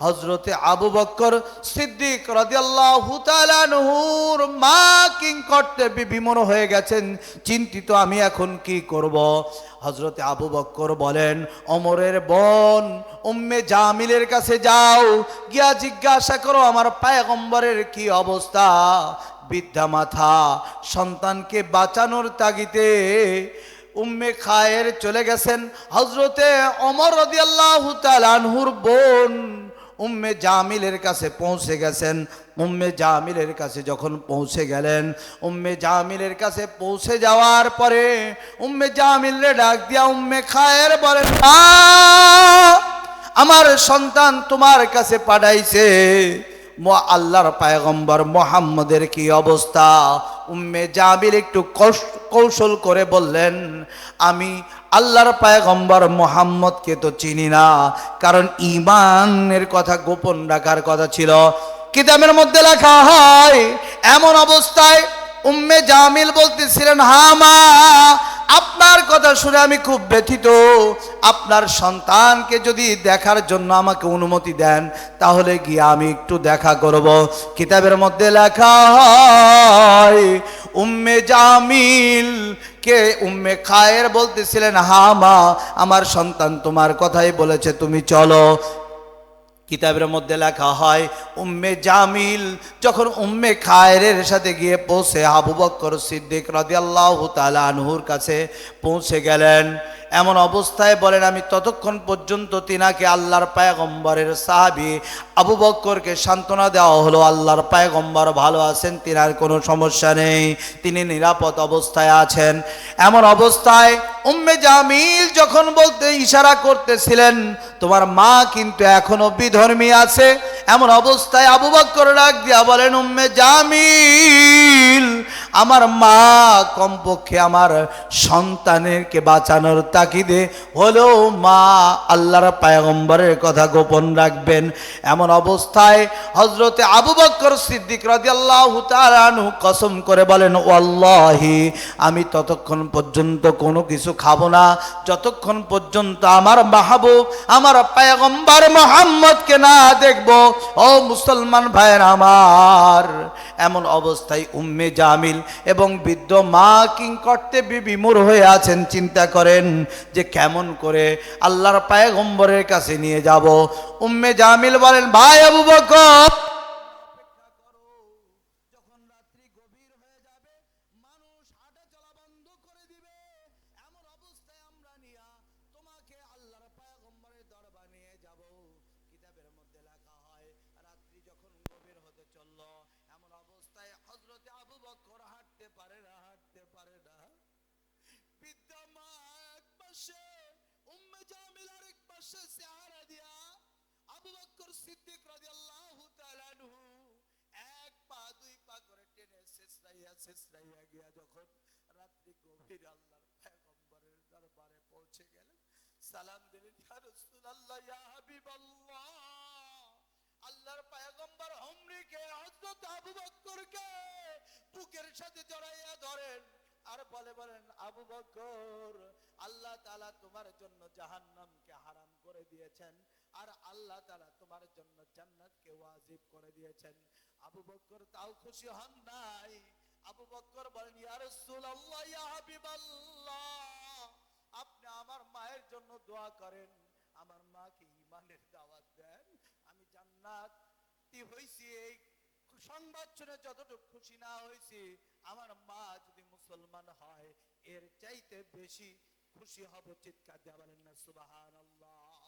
হযরতে আবু বকর সিদ্দিক রাদিয়াল্লাহু তাআলা আনহুর মা কিংকর্তে বিমূঢ় হয়ে গেছেন, চিন্তিত আমি এখন কি করব। হযরতে আবু বকর বলেন, ওমরের বোন উম্মে জামিলের কাছে যাও, গিয়া জিজ্ঞাসা করো আমার পয়গম্বরের কি অবস্থা। বৃদ্ধা মাথা সন্তানকে বাঁচানোর তাগিদে উম্মে খায়ের চলে গেছেন। হযরতে ওমর রাদিয়াল্লাহু তাআলা আনহুর বোন উম্মে জামিলের কাছে পৌঁছে গেছেন। উম্মে জামিলের কাছে যখন পৌঁছে গেলেন, উম্মে জামিলের কাছে পৌঁছে যাওয়ার পরে উম্মে জামিলরে ডাক দিয়া উম্মে খায়ের বলেন, আমার সন্তান তোমার কাছে পাঠাইছে, আল্লাহর পয়গম্বর মুহাম্মদের কি অবস্থা। উম্মে জামিল একটু কৌশল করে বললেন, আমি আল্লাহর পয়গম্বর মুহাম্মদকে তো চিনি না, কারণ ঈমানের কথা গোপন রাখার কথা ছিল। কিতাবের মধ্যে লেখা হয় এমন অবস্থায় উম্মে জামিল বলতেছিলেন, হা মা, আপনার কথা শুনে আমি খুব ব্যথিত। আপনার সন্তানকে যদি দেখার জন্য আমাকে অনুমতি দেন, তাহলে গিয়ে আমি একটু দেখা করব। কিতাবের মধ্যে লেখা হয়, উম্মে জামিল কে উম্মে খায়ের বলতেছিলেন, হা মা, আমার সন্তান তোমার কথাই বলেছে, তুমি চলো। কিতাবের মধ্যে লেখা হয়, উম্মে জামিল যখন উম্মে খায়েরের সাথে গিয়ে পৌঁছে আবু বকর সিদ্দিক রাদিয়াল্লাহু তাআলা আনহুর কাছে পৌঁছে গেলেন। এমন অবস্থায় বলেন, আমি ততক্ষণ পর্যন্ত তিনাকে আল্লাহর পয়গম্বরের সাহাবী আবু বকরকে সান্ত্বনা দেওয়া হলো, আল্লাহর পয়গম্বর ভালো আছেন, তিনার কোনো সমস্যা নেই, তিনি নিরাপদ অবস্থায় আছেন। এমন অবস্থায় উম্মে জামিল যখন বলতে ইশারা করতেছিলেন, তোমার মা কিন্তু এখনো বিধর্মী আছে, এমন অবস্থায় আবু বকর ডাক দিয়া বলেন, উম্মে জামিল, আমার মা কমপক্ষে আমার সন্তানেরকে বাঁচানোর তাকিদে হলেও মা আল্লাহর পয়গম্বরের কথা গোপন রাখবেন। এমন অবস্থায় হযরতে আবু বকর সিদ্দিক রাদিয়াল্লাহু তাআলা আনহু কসম করে বলেন, ওয়াল্লাহি, আমি ততক্ষণ পর্যন্ত কোনো কিছু খাবো না যতক্ষণ পর্যন্ত আমার মাহবুব আমার পয়গম্বর মুহাম্মদকে না দেখব। ও মুসলমান ভাইয়ের আমার, এমন অবস্থায় উম্মে জামিল এবং বৃদ্ধ মা কিংকর্তে বিমূঢ় হয়ে আছেন। চিন্তা করেন যে কেমন করে আল্লাহর পয়গম্বরের কাছে নিয়ে যাব। উম্মে জামিল বলেন, ভাই আবু বকর, যখন রাত্রি গভীর হয়ে যাবে, মানুষ হাঁটা চলা বন্ধ করে দিবে, এমন অবস্থায় আমরা নিয়া তোমাকে আল্লাহর পয়গম্বরের দরবারে নিয়ে যাব। কিতাবের মধ্যে লেখা হয়, রাত্রি যখন গভীর হতে চলল, এমন অবস্থায় হযরতে আবু বকর হাঁটতে পারে না, হাঁটতে পারে না। বৃদ্ধা মা এক পাশে, উম্মে জামিল আরেক পাশে চেহারা দিয়া আবু বকর সিদ্দিক রাদিয়াল্লাহু তাআলা আনহু এক পা দুই পা করে টেনে শেষরাইয়া গিয়া যখন রাত্রি গভীর আল্লাহর পয়গম্বরের দরবারে পৌঁছে গেলেন, সালাম দিলেন, ইয়া রাসূলুল্লাহ, ইয়া হাবিবাল্লাহ। আল্লাহর পয়গম্বর হমরিকে হযরত আবু বকরকে বুকের সাথে জড়াইয়া ধরেন আর বলেন, আবু বকর, আল্লাহ তাআলা তোমার জন্য জাহান্নামকে হারাম করে দিয়েছেন, আর আল্লাহ তাআলা তোমার জন্য জান্নাতকে ওয়াজিব করে দিয়েছেন। আবু বকর তাও খুশি হন নাই। আবু বকর বলেন, ইয়া রাসূলুল্লাহ, ইয়া হাবিবাল্লাহ, আপনি আমার মায়ের জন্য দোয়া করেন, আমার মাকে ঈমানের দাওয়াত দেন। আমি জান্নাতি হইছি এই সংবাদ শুনে যতটুকু খুশি না হয়েছি, আমার মা যদি মুসলমান হয় এর চাইতে বেশি খুশি হব। চিৎকার দিয়ে বলেন না সুবহানাল্লাহ।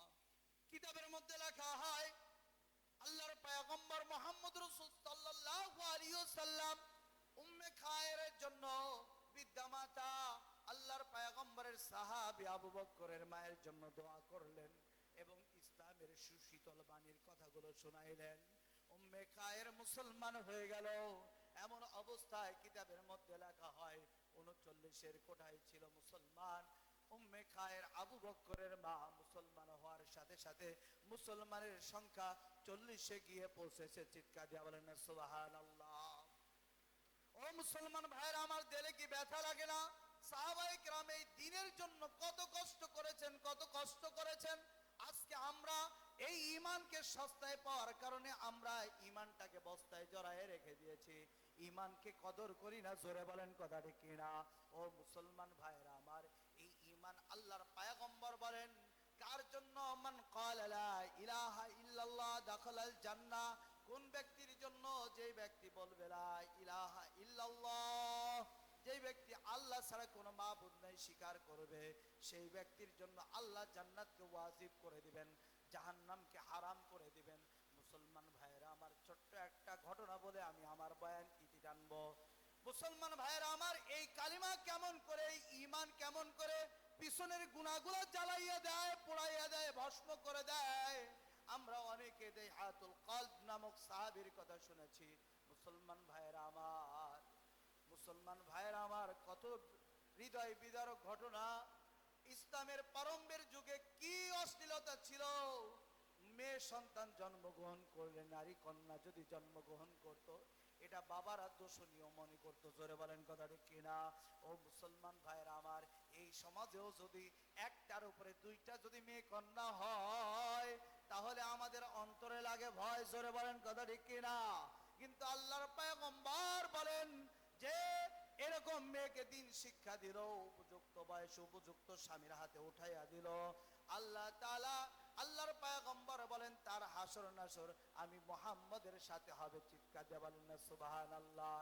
কিতাবের মধ্যে লেখা হয়, আল্লাহর পয়গম্বর মুহাম্মদ রাসূল সাল্লাল্লাহু আলাইহি ওয়াসাল্লাম উম্মে খায়েরের জন্য বৃদ্ধা মাতা আল্লাহর পয়গম্বরের সাহাবী আবু বকরের মায়ের জন্য দোয়া করলেন এবং ইসলামের সুশীতল বাণীর কথাগুলো শোনাইলেন। উম্মে খায়ের মুসলমান হয়ে গেল। এমন অবস্থায় কিতাবের মধ্যে লেখা হয়, 39-এর কোঠায় ছিল মুসলমান। উম্মে খায়ের আবু বকরের মা মুসলমান হওয়ার সাথে সাথে মুসলমানের সংখ্যা 40-এ গিয়ে পৌঁছেছে। চিৎকার দিয়ে বলেন না সুবহানাল্লাহ। ও মুসলমান ভাইরা আমার, দিলে কি ব্যথা লাগে না? সাহাবায়ে কেরাম এই দ্বীনের জন্য কত কষ্ট করেছেন, কত কষ্ট করেছেন। আজকে আমরা এই ঈমানকে সস্তায় পাওয়ার কারণে আমরা ঈমানটাকে বস্তায় জড়ায় রেখে দিয়েছি, ঈমানকে কদর করি না। জোরে বলেন কথা ঠিক কিনা? ও মুসলমান ভাইরা আমার, এই ঈমান আল্লাহর পয়গম্বর বলেন, কার জন্য? মান ক্বালা লা ইলাহা ইল্লাল্লাহ দাখালাল জান্নাহ। কোন ব্যক্তির জন্য? যেই ব্যক্তি বলবে লা ইলাহা ইল্লাল্লাহ, যেই ব্যক্তি আল্লাহ ছাড়া কোনো মাবুদ নাই স্বীকার করবে, সেই ব্যক্তির জন্য আল্লাহ জান্নাতকে ওয়াজিব করে দিবেন, জাহান্নামকে হারাম করে দিবেন। মুসলমান ভাইরা আমার, ছোট্ট একটা ঘটনা বলে আমি আমার বয়ান ইতি টানবো। মুসলমান ভাইরা আমার, এই কালিমা কেমন করে, এই ঈমান কেমন করে পিছনের গুনাহগুলো জ্বালাইয়া দেয়, পোড়াইয়া দেয়, ভস্ম করে দেয়। আমরা অনেকে দেহাতুল কলব নামক সাহাবীর কথা শুনেছি। মুসলমান ভাইরা আমার, মুসলমান ভাইরা আমার, কত হৃদয় বিদারক ঘটনা। ইসলামের প্রারম্ভের যুগে কি অশ্লীলতা ছিল। মেয়ে সন্তান জন্মগ্রহণ করলে, নারী কন্যা যদি জন্মগ্রহণ করত, এটা বাবারা দোষণীয় মনে করত। জোরে বলেন কথা ঠিক কিনা? ও মুসলমান ভাইরা আমার, এই সমাজেও যদি একটার উপরে দুইটা যদি মেয়ে কন্যা হয় তাহলে আমাদের অন্তরে লাগে ভয়। জোরে বলেন কথা ঠিক কিনা? কিন্তু আল্লাহর পয়গম্বর বলেন যে এরকম মেয়েকে দিন শিক্ষা দিল, উপযুক্ত বয়সে উপযুক্ত স্বামীর হাতে উঠাইয়া দিল, আল্লাহ তাআলা আল্লাহর পয়গম্বর বলেন তার হাসর নাসর আমি মুহাম্মদের সাথে হবে। চিৎকার দিয়ে বলেন না সুবহানাল্লাহ।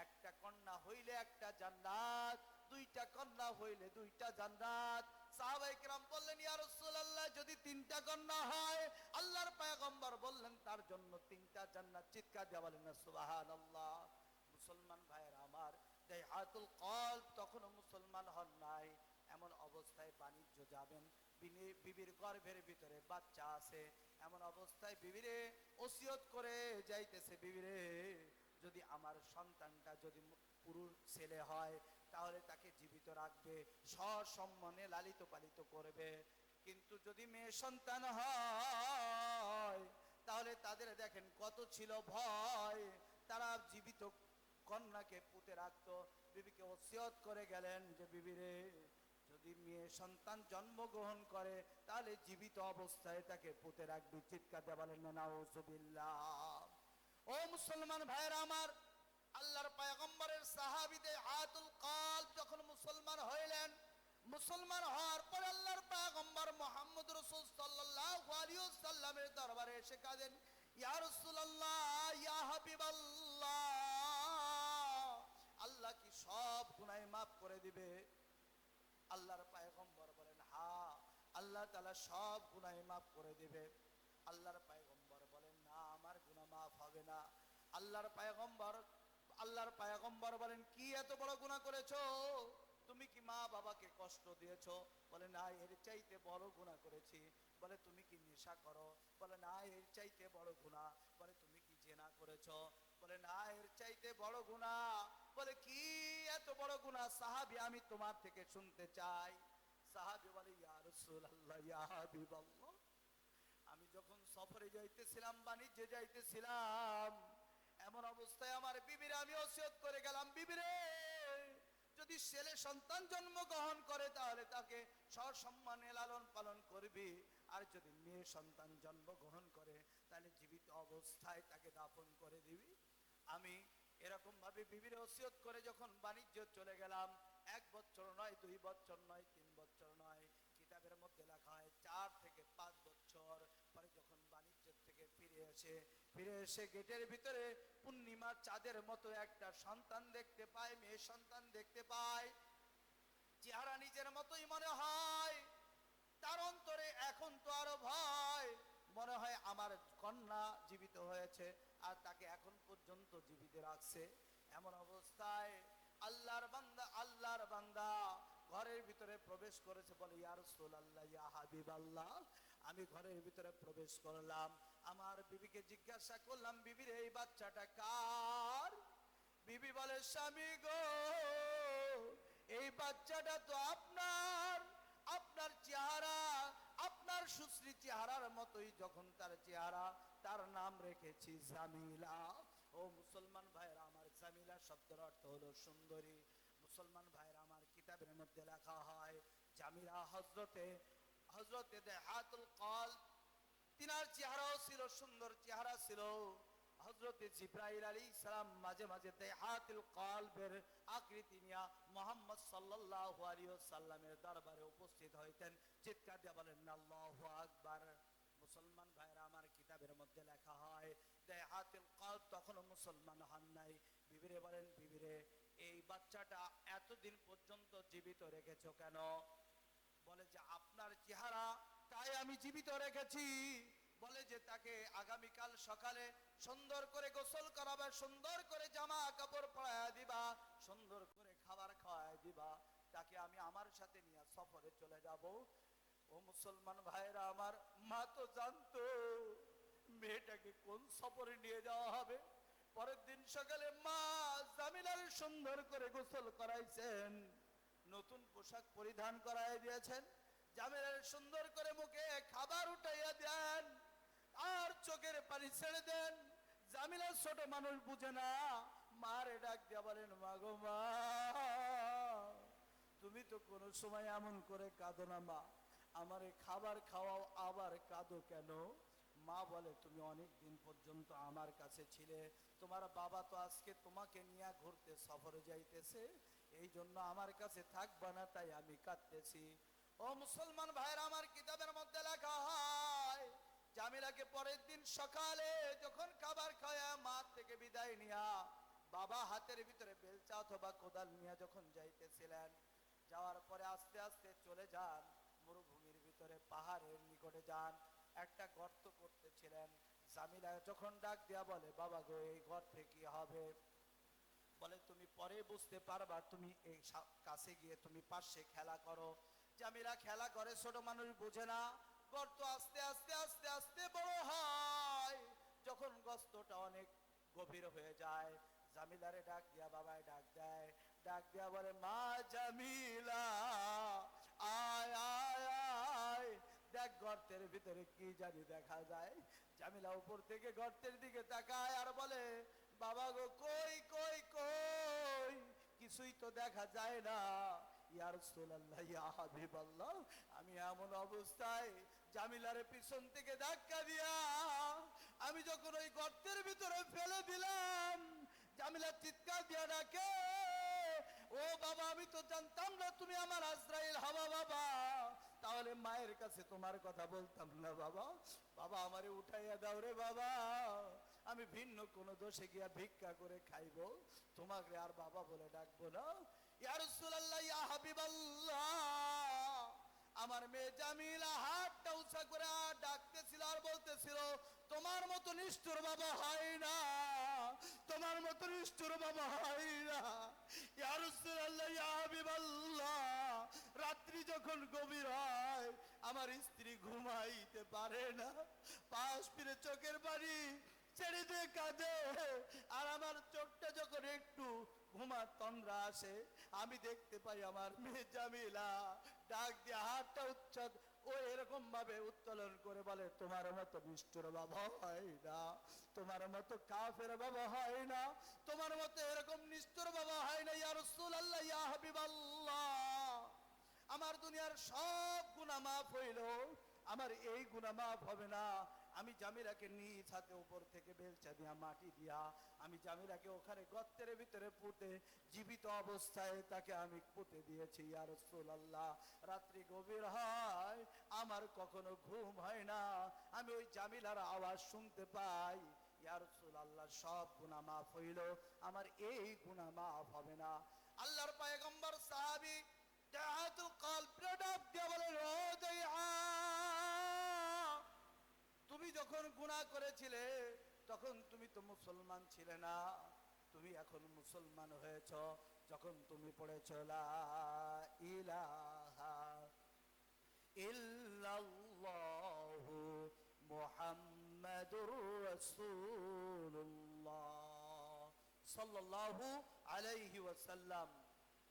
একটা কন্যা হইলে একটা জান্নাত, দুইটা কন্যা হইলে দুইটা জান্নাত। সাহাবায়ে কেরাম বললেন ইয়া রাসূলুল্লাহ যদি তিনটা কন্যা হয়? আল্লাহর পয়গম্বর বললেন তার জন্য তিনটা জান্নাত। চিৎকার দিয়ে বলেন না সুবহানাল্লাহ। মুসলমান ভাইয়েরা আমার, দাইহাতুল কলব তখনও মুসলমান হন নাই, এমন অবস্থায় বাণিজ্য যাবেন, বিবির গর্ভের ভিতরে বাচ্চা আছে, এমন অবস্থায় বিবিরে ওসিয়ত করে যাইতেছে, বিবিরে যদি আমার সন্তানটা যদি পুরুষ ছেলে হয় তাহলে তাকে জীবিত রাখবে, সসম্মানে লালিত পালিত করবে। কিন্তু যদি মেয়ে সন্তান হয় তাহলে তাদের দেখেন কত ছিল ভয়, তারা জীবিত কন্যাকে পুঁতে রাখতো। বিবিকে ওসিয়ত করে গেলেন যে বিবিরে যদি মেয়ে সন্তান জন্মগ্রহণ করে তাহলে জীবিত অবস্থায় তাকে পুঁতে রাখবি। চিৎকার দিয়ে বলেন না নাউজুবিল্লাহ। ও মুসলমান ভাইরা আমার, আল্লাহর পয়গম্বরের সাহাবী দাইহাতুল কলব যখন মুসলমান হইলেন, মুসলমান হওয়ার পর আল্লাহর পয়গম্বর মুহাম্মদ রাসূল সাল্লাল্লাহু আলাইহি ওয়াসাল্লামের দরবারে এসে কাঁদেন, ইয়া রাসূলুল্লাহ, ইয়া হাবিবাল্লাহ, আল্লাহ কি সব গুনাহ মাফ করে দিবে? আল্লাহর পয়গম্বর বলেন হ্যাঁ, আল্লাহ তাআলা সব গুনাহ মাফ করে দিবে। আল্লাহর পয়গম্বর বলেন না, আমার গুনাহ মাফ হবে না। আল্লাহর পয়গম্বর বলেন কি এত বড় গুনাহ করেছো? তুমি কি মা বাবাকে কষ্ট দিয়েছো? বলে না, এর চাইতে বড় গুনাহ করেছি। বলে তুমি কি নেশা করো? বলে না, এর চাইতে বড় গুনাহ। বলে তুমি কি জিনা করেছো? বলে না, এর চাইতে বড় গুনাহ। বলে কি এত বড় গুনাহ? সাহাবী আমি তোমার থেকে শুনতে চাই। সাহাবী বলে ইয়া রাসূলুল্লাহ, ইয়া হাবিবাল্লাহ, আমি যখন সফরে যাইতেছিলাম, বাণিজ্যে যাইতেছিলাম, এমন অবস্থায় আমার বিবিরে আমি ওসিয়ত করে গেলাম, বিবিরে যদি ছেলে সন্তান জন্মগ্রহণ করে তাহলে তাকে সসম্মানে লালন পালন করবি, আর যদি মেয়ে সন্তান জন্মগ্রহণ করে তাহলে জীবিত অবস্থায় তাকে দাফন করে দিবি। আমি এরকম ভাবে বিবিরে ওসিয়ত করে যখন বাণিজ্য চলে গেলাম, 1 বছর নয়, 2 বছর নয়, 3 বছর নয়, কিতাবের মধ্যে লেখা হয় 4 থেকে 5 বছর পরে যখন বাণিজ্য থেকে ফিরে এসে গেটের ভিতরে পূর্ণিমার চাঁদের মতো একটা সন্তান দেখতে পায়, মেয়ে সন্তান দেখতে পায়, চেহারা নিজের মতোই মনে হয়। তার অন্তরে এখন তো আরো ভয়, মনে হয় আমার কন্যা জীবিত হয়েছে আর তাকে এখন পর্যন্ত জীবিত রাখছে। এমন অবস্থায় আল্লাহর বান্দা ঘরের ভিতরে প্রবেশ করেছে। বলে ইয়া রাসূলুল্লাহ, ইয়া হাবিবাল্লাহ, আমি ঘরের ভিতরে প্রবেশ করলাম, আমার বিবিকে জিজ্ঞাসা করলাম, বিবির এই বাচ্চাটা কার? বিবি বলে স্বামী গো, এই বাচ্চাটা তো আপনার। আপনার চেহারা, আপনার সুশ্রী চেহারার মতোই যখন তার চেহারা, তার নাম রেখেছি জামিলা। ও মুসলমান ভাইরা আমার, জামিলা শব্দের অর্থ হলো সুন্দরী। মুসলমান ভাইরা আমার, কিতাবের মধ্যে লেখা হয় জামিলা হযরতে দাইহাতুল কলব, তিনার চেহারাও ছিল সুন্দর চেহারা ছিল। হযরতে জিবরাইল আলাইহিস সালাম মাঝে মাঝে দাইহাতুল কলবের আকৃতি নিয়ে মুহাম্মদ সাল্লাল্লাহু আলাইহি ওয়াসাল্লামের দরবারে উপস্থিত হইতেন। চিৎকার দিয়ে বলেন আল্লাহু আকবার। মুসলমান ভাইরা আমার, কিতাবের মধ্যে লেখা হয় দাইহাতুল কলব তখনও মুসলমান হন নাই। বিবিরে বলেন, বিবিরে এই বাচ্চাটা এতদিন পর্যন্ত জীবিত রেখেছো কেন? বলে যে আপনার চেহারা, তাই আমি জীবিত রেখেছি। বলে যে তাকে আগামীকাল সকালে সুন্দর করে গোসল করাবে, সুন্দর করে জামা কাপড় পরায় দিবা, সুন্দর করে খাবার খাওয়ায় দিবা, তাকে আমি আমার সাথে নিয়ে সফরে চলে যাব। ও মুসলমান ভাইরা আমার, মা তো জানতো মেয়েটাকে কোন সফরে নিয়ে যাওয়া হবে। পরের দিন সকালে মা জামিলার সুন্দর করে গোসল করাইছেন, নতুন পোশাক পরিধান করাই দিয়েছেন, জামিলার সুন্দর করে মুখে খাবার উঠাইয়া দেন আর চোখের পানি ছেড়ে দেন। জামিলা ছোট মানুষ বুঝে না, মারে ডাক দিয়া বলেন, মা গো মা, তুমি তো কোনো সময় এমন করে কাঁদো না মা, আমারে খাবার খাওয়াও আবার কাঁদো কেন? মা বলে, তুমি অনেক দিন পর্যন্ত আমার কাছে ছিলে, তোমার বাবা তো আজকে তোমাকে নিয়ে ঘুরতে সফরে যাইতেছে, এই জন্য আমার কাছে থাকবা না, তাই আমি কাঁদতেছি। ও মুসলমান ভাইরা আমার, কিতাবের মধ্যে লেখা হয় জামিলাকে পরের দিন সকালে যখন খাবার খাওয়া মা থেকে বিদায় নিয়া বাবা হাতের ভিতরে বেলচা অথবা কোদাল নিয়ে যখন যাইতেছিলেন, যাওয়ার পরে আস্তে আস্তে চলে যান মরুভূমির ভিতরে, পাহাড়ের নিকটে যান, একটা গর্ত করতেছিলেন। জামিলা যখন ডাক দেয়া বলে, বাবা গো এই গর্তে কি হবে? বলে, তুমি পরে বুঝতে পারবা, তুমি এই কাছে গিয়ে তুমি পাশে খেলা করো। জামিলা খেলা করে, ছোট মানুষ বুঝে না। গর্ত আস্তে আস্তে আস্তে আস্তে বড় হয়, যখন গর্তটা অনেক গভীর হয়ে যায়, জামিলারে ডাক দিয়া বাবায় ডাক দেয়, ডাক দিয়া বলে, মা জামিলা আয় আয় আয়, দেখ গর্তের ভিতরে কি জানি দেখা যায়। জামিলা উপর থেকে গর্তের দিকে তাকায় আর বলে, বাবা গো কই কই কই, কিছুই তো দেখা যায় না। ইয়া রাসূলুল্লাহ, ইয়া হাবিবাল্লাহ, আমি এমন অবস্থায় জামিলার পিছন থেকে ধাক্কা দিয়া আমি যখন ওই গর্তের ভিতরে ফেলে দিলাম, জামিলা চিৎকার দিয়া ডাকে, ও বাবা, আমি তো জানতাম না তুমি আমার আজরাইল হবা বাবা, তাহলে মায়ের কাছে তোমার কথা বলতাম না বাবা। বাবা আমারে উঠাইয়া দাও রে বাবা, আমি ভিন্ন কোন দোষে গিয়া ভিক্ষা করে খাইব, তোমাকে আর বাবা বলে ডাকবো না। ইয়া রাসূলুল্লাহ, ইয়া হাবিবাল্লাহ, আমার মেয়ে জামিলা হাতটা উঁচা করে ডাকতেছিল আর বলতেছিল, তোমার মতো নিষ্ঠুর বাবা হয় না, তোমার মতো নিষ্ঠুর বাবা হয় না। ইয়া রাসূলুল্লাহ, ইয়া হাবিবাল্লাহ, রাত্রি যখন গভীর হয় আমার স্ত্রী ঘুমাইতে পারে না, পাশ ফিরে চোখের পানি ছেড়ে দিয়ে কাঁদে, আর আমার চোখটা যখন একটু ঘুমার তন্দ্রা আসে, আমি দেখতে পাই আমার মেয়ে জামিলা ডাক দিয়ে হাতটা উচ্চাদ ও এরকম ভাবে উত্তোলন করে বলে, তোমার মতো নিষ্ঠুর বাবা হয় না, তোমার মতো কাফের বাবা হয় না, তোমার মতো এরকম নিষ্ঠুর বাবা হয় না। ইয়া রাসূলুল্লাহ, ইয়া হাবিবাল্লাহ, আমার দুনিয়ার সব গুনাহ মাফ হইল, আমার এই গুনাহ মাফ হবে না। আমি জামিলাকে নিজ হাতে উপর থেকে বেলচা দিয়া মাটি দিয়া আমি জামিলাকে ওখানে গর্তের ভিতরে পুঁতে জীবিত অবস্থায় তাকে আমি পুঁতে দিয়েছি। ইয়া রাসূলুল্লাহ, রাত্রি গভীর হয়, আমার কখনো ঘুম হয় না, আমি ওই জামিলার আওয়াজ শুনতে পাই, ইয়া রাসূলুল্লাহ সব গুনাহ মাফ হইল, আমার এই গুনাহ মাফ হবে না। আল্লাহর পয়গম্বর সাহাবী দাআতুল কলব ডাক দিয়ে বলে, ও দাইআ, তুমি যখন গুনাহ করেছিলে তখন তুমি তো মুসলমান ছিলে না, তুমি এখন মুসলমান হয়েছ যখন তুমি পড়েছ লা ইলাহা ইল্লাল্লাহু মুহাম্মাদুর রাসূলুল্লাহ সাল্লাল্লাহু আলাইহি ওয়াসাল্লাম।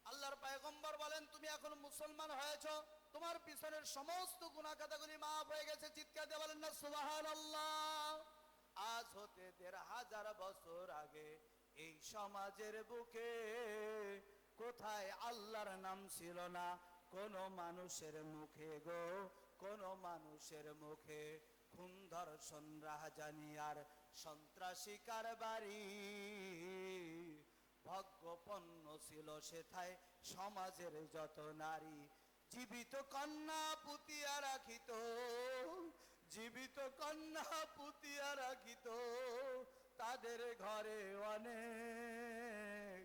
আল্লাহর পয়গম্বর বলেন, তুমি এখন মুসলমান হয়েছ, তোমার পিছনের সমস্ত গুনাহ খাতাগুলি মাফ হয়ে গেছে। চিৎকার দিয়ে বলেন না সুবহানাল্লাহ। আজ হতে ১৫০০ বছর আগে এই সমাজের বুকে কোথায় আল্লাহর নাম ছিল না কোন মানুষের মুখে গো, কোন মানুষের মুখে। খুন ধর্ষণ রাহাজানি আর সন্ত্রাসী কারবারি ভোগ্যপণ্য ছিল সেথায় সমাজের যত নারী। জীবিত কন্যা পুতিয়া রাখিত, জীবিত কন্যা পুতিয়া রাখিত, তাদের ঘরে অনেক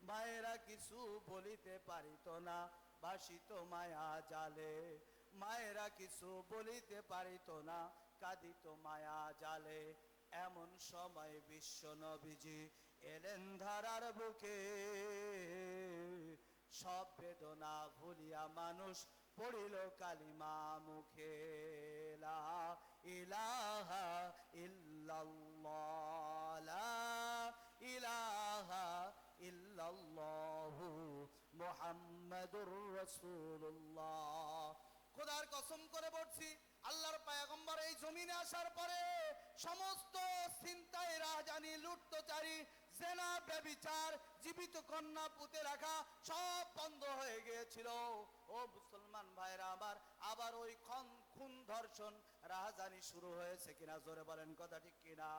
মায়েরা কিছু বলিতে পারিত না, ভাসিত মায়া জালে, মায়েরা কিছু বলিতে পারিত না, কাঁদিত মায়া জালে। এমন সময় বিশ্ব নবীজি এলেন ধারার বুকে, সব বেদনা ভুলিয়া মানুষ পড়িল কালিমা মুখে, লা ইলাহা ইল্লাল্লাহ, লা ইলাহা ইল্লাল্লাহু মুহাম্মাদুর রাসূলুল্লাহ। খোদার কসম করে বলছি, আল্লাহর পয়গম্বর এই জমিনে আসার পরে সমস্ত চিন্তায় রাজানি লুটতচারী জেনা, ব্যভিচার, জীবিত কন্যা পুঁতে রাখা সব বন্ধ হয়ে গিয়েছিল। ও মুসলমান ভাইরা আমার, আবার ওই খুন, ধর্ষণ, রাহাজানি শুরু হয়েছে কিনা জোরে বলেন কথা ঠিক কিনা?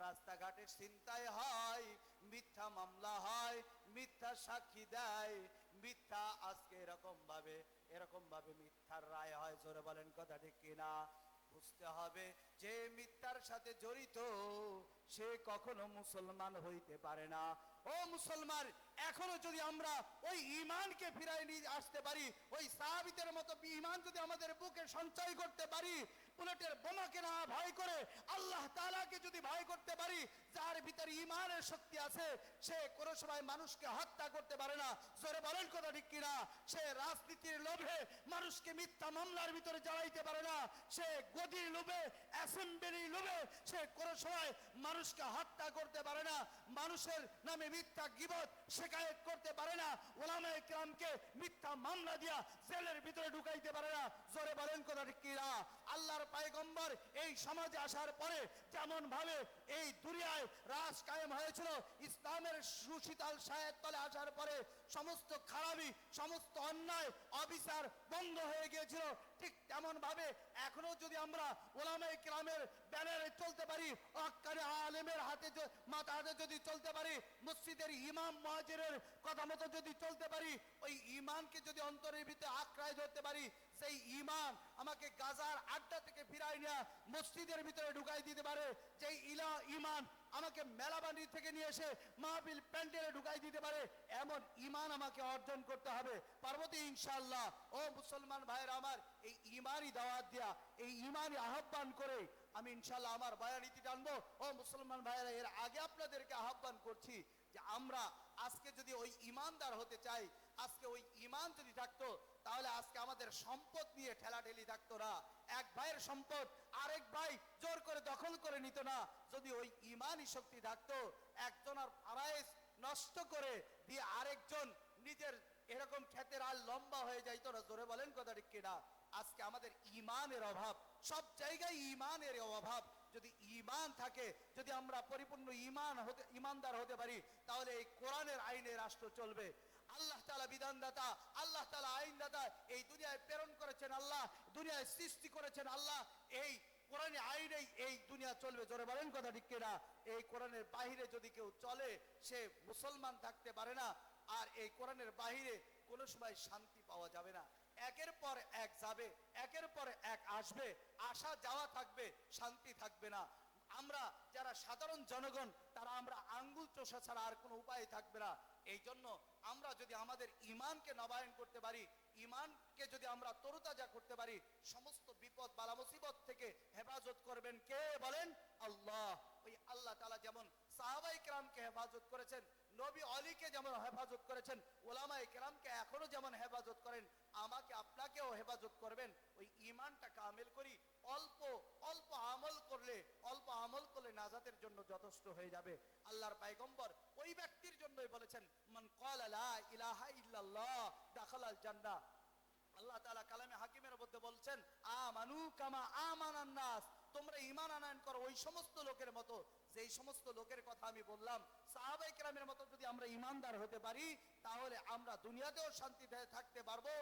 রাস্তাঘাটে ছিনতাই হয়, মিথ্যা মামলা হয়, মিথ্যা সাক্ষী দেয়, মিথ্যা আজকে এরকম ভাবে মিথ্যার রায় হয়, জোরে বলেন কথা ঠিক কিনা? বুঝতে হবে যে মিথ্যার সাথে জড়িত সে কখনো মুসলমান হইতে পারে না। ও মুসলমান, এখনো যদি আমরা ওই ঈমানকে ফিরাই নিয়ে আসতে পারি, ওই সাহাবীদের মতো ঈমান যদি আমাদের বুকে সঞ্চয় করতে পারি, বুলেটের বোমাকে না ভয় করে আল্লাহ তাআলাকে যদি ভয় করতে পারি, যার ভিতরে ঈমানের শক্তি আছে, সে কোনো সময় মানুষকে হত্যা করতে পারে না, জোরে বলেন কথা ঠিক কিনা? সে রাজনীতির লোভে মানুষকে মিথ্যা মামলার ভিতরে জড়াইতে পারে না, সে গদির লোভে, অ্যাসেম্বলির লোভে সে কোনো সময় মানুষকে হত্যা করতে পারে না, মানুষের নামে মিথ্যা গীবত শিকায়েত করতে পারে না, উলামায়ে কিরামকে মিথ্যা মামলা দিয়া জেলের ভিতরে ঢুকাইতে পারে না, জোরে বলেন কথা ঠিক কিনা? আল্লাহর পয়গম্বর এই সমাজে আসার পরে যেমন ভাবে এই দুনিয়ায় রাজ কায়েম হয়েছিল, ইসলামের সুশীতল ছায়ার তলে আসার পরে সমস্ত খারাপি, সমস্ত অন্যায়, অবিচার বন্ধ হয়ে গিয়েছিল, ঠিক তেমন ভাবে এখনো যদি আমরা উলামায়ে কিরামের ব্যানারে চলতে পারি, হক্কানি আলেমের মাথা হাতে যদি চলতে পারি, মসজিদের ইমাম মুয়াজ্জিনের কথা মতো যদি চলতে পারি, ওই ঈমানকে যদি অন্তরের ভিতরে আঁকড়ায় ধরতে পারি, সেই ঈমান আমাকে গাজার আড্ডা থেকে ফিরাই নিয়ে মসজিদের ভিতরে ঢুকাই দিতে পারে, যেই ঈমান আমাকে মেলাবাড়ি থেকে নিয়ে এসে মাহফিল প্যান্ডেলে ঢুকাই দিতে পারে, এমন ঈমান আমাকে অর্জন করতে হবে। পারবো তো ইনশাআল্লাহ? ও মুসলমান ভাইরা আমার, এই ঈমানই দাওয়াত দেয়া, এই ঈমানই আহ্বান করে আমি ইনশাআল্লাহ আমার বয়ানীতি টানবো। ও মুসলমান ভাইরা, এর আগে আপনাদেরকে আহ্বান করছি যে আমরা আজকে যদি ওই ঈমানদার হতে চাই, আজকে ওই ঈমান যদি থাকতো, তাহলে আজকে আমাদের সম্পদ নিয়ে ঠেলাঠেলি থাকতো না, এক ভাইয়ের সম্পদ আরেক ভাই জোর করে দখল করে নিত না। যদি ওই ঈমানই শক্তি থাকতো, একজনের ফারায়েজ নষ্ট করে দিয়ে আরেকজন নিজের এরকম ক্ষেতের আর লম্বা হয়ে যাইতো না, জোরে বলেন কথা ঠিক কিনা? আজকে আমাদের ঈমানের অভাব, সব জায়গায় ঈমানের অভাব। যদি ঈমান থাকে, যদি আমরা পরিপূর্ণ ঈমানদার হতে পারি, তাহলে এই কোরআনের আইনে রাষ্ট্র চলবে। আল্লাহ তাআলা বিধানদাতা, আল্লাহ তাআলা আইনদাতা, এই দুনিয়ায় প্রেরণ করেছেন আল্লাহ, দুনিয়ায় সৃষ্টি করেছেন আল্লাহ, এই কোরআনের আইনেই এই দুনিয়া চলবে, জোরে বলেন কথা ঠিক কিনা? এই কোরআনের বাহিরে যদি কেউ চলে, সে মুসলমান থাকতে পারে না। আর এই কোরআনের বাহিরে কোনো সময় শান্তি পাওয়া যাবে না, একের পর এক যাবে, একের পর এক আসবে, আসা যাওয়া থাকবে, শান্তি থাকবে না। আমরা যারা সাধারণ জনগণ, তারা আমরা আঙ্গুল চোষা ছাড়া আর কোনো উপায় থাকবে না। এই জন্য আমরা যদি আমাদের ঈমানকে নবায়ন করতে পারি, ঈমানকে যদি আমরা তরুতাজা করতে পারি, সমস্ত বিপদ বালা মুসিবত থেকে হেফাজত করবেন কে বলেন? আল্লাহ। ওই আল্লাহ তাআলা যেমন সাহাবায়ে কেরামকে হেফাজত করেছেন, নবী আলীকে যেমন হেফাজত করেছেন, উলামায়ে কেরামকে এখনো যেমন হেফাজত করেন, আমাকে আপনাকেও হেফাজত করবেন। ওই ঈমানটা কামেল করি, অল্প অল্প আমল করলে নাজাতের জন্য যথেষ্ট হয়ে যাবে। আল্লাহর পয়গম্বর ওই ব্যক্তির জন্যই বলেছেন, মান ক্বালা লা ইলাহা ইল্লাল্লাহ দাখালাল জান্নাহ। আল্লাহ তাআলা কালামে হাকিমের মধ্যে বলছেন, আমানু কামা আমানান নাস, তোমরা ঈমান আনয়ন করো ওই সমস্ত লোকের মতো, যেই সমস্ত লোকের কথা আমি বললাম। সাহাবায়ে কেরামের মতো যদি আমরা ঈমানদার হতে পারি, তাহলে আমরা দুনিয়াতেও শান্তিতে থাকতে পারবো,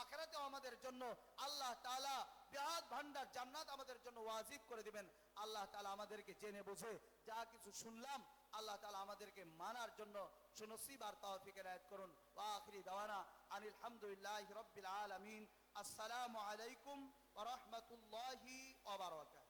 আখিরাতেও আমাদের জন্য আল্লাহ তাআলা বিরাট ভান্ডার জান্নাত আমাদের জন্য ওয়াজিব করে দিবেন। আল্লাহ তাআলা আমাদেরকে জেনে বুঝে যা কিছু শুনলাম, আল্লাহ তাআলা আমাদেরকে মানার জন্য সুনসিব আর তৌফিক এনায়েত করুন। ওয়া আখিরি দাওয়ানা আনিল হামদুলিল্লাহি রাব্বিল আলামিন। আসসালামু আলাইকুম ওয়া রাহমাতুল্লাহি ওয়া বারাকাতুহু।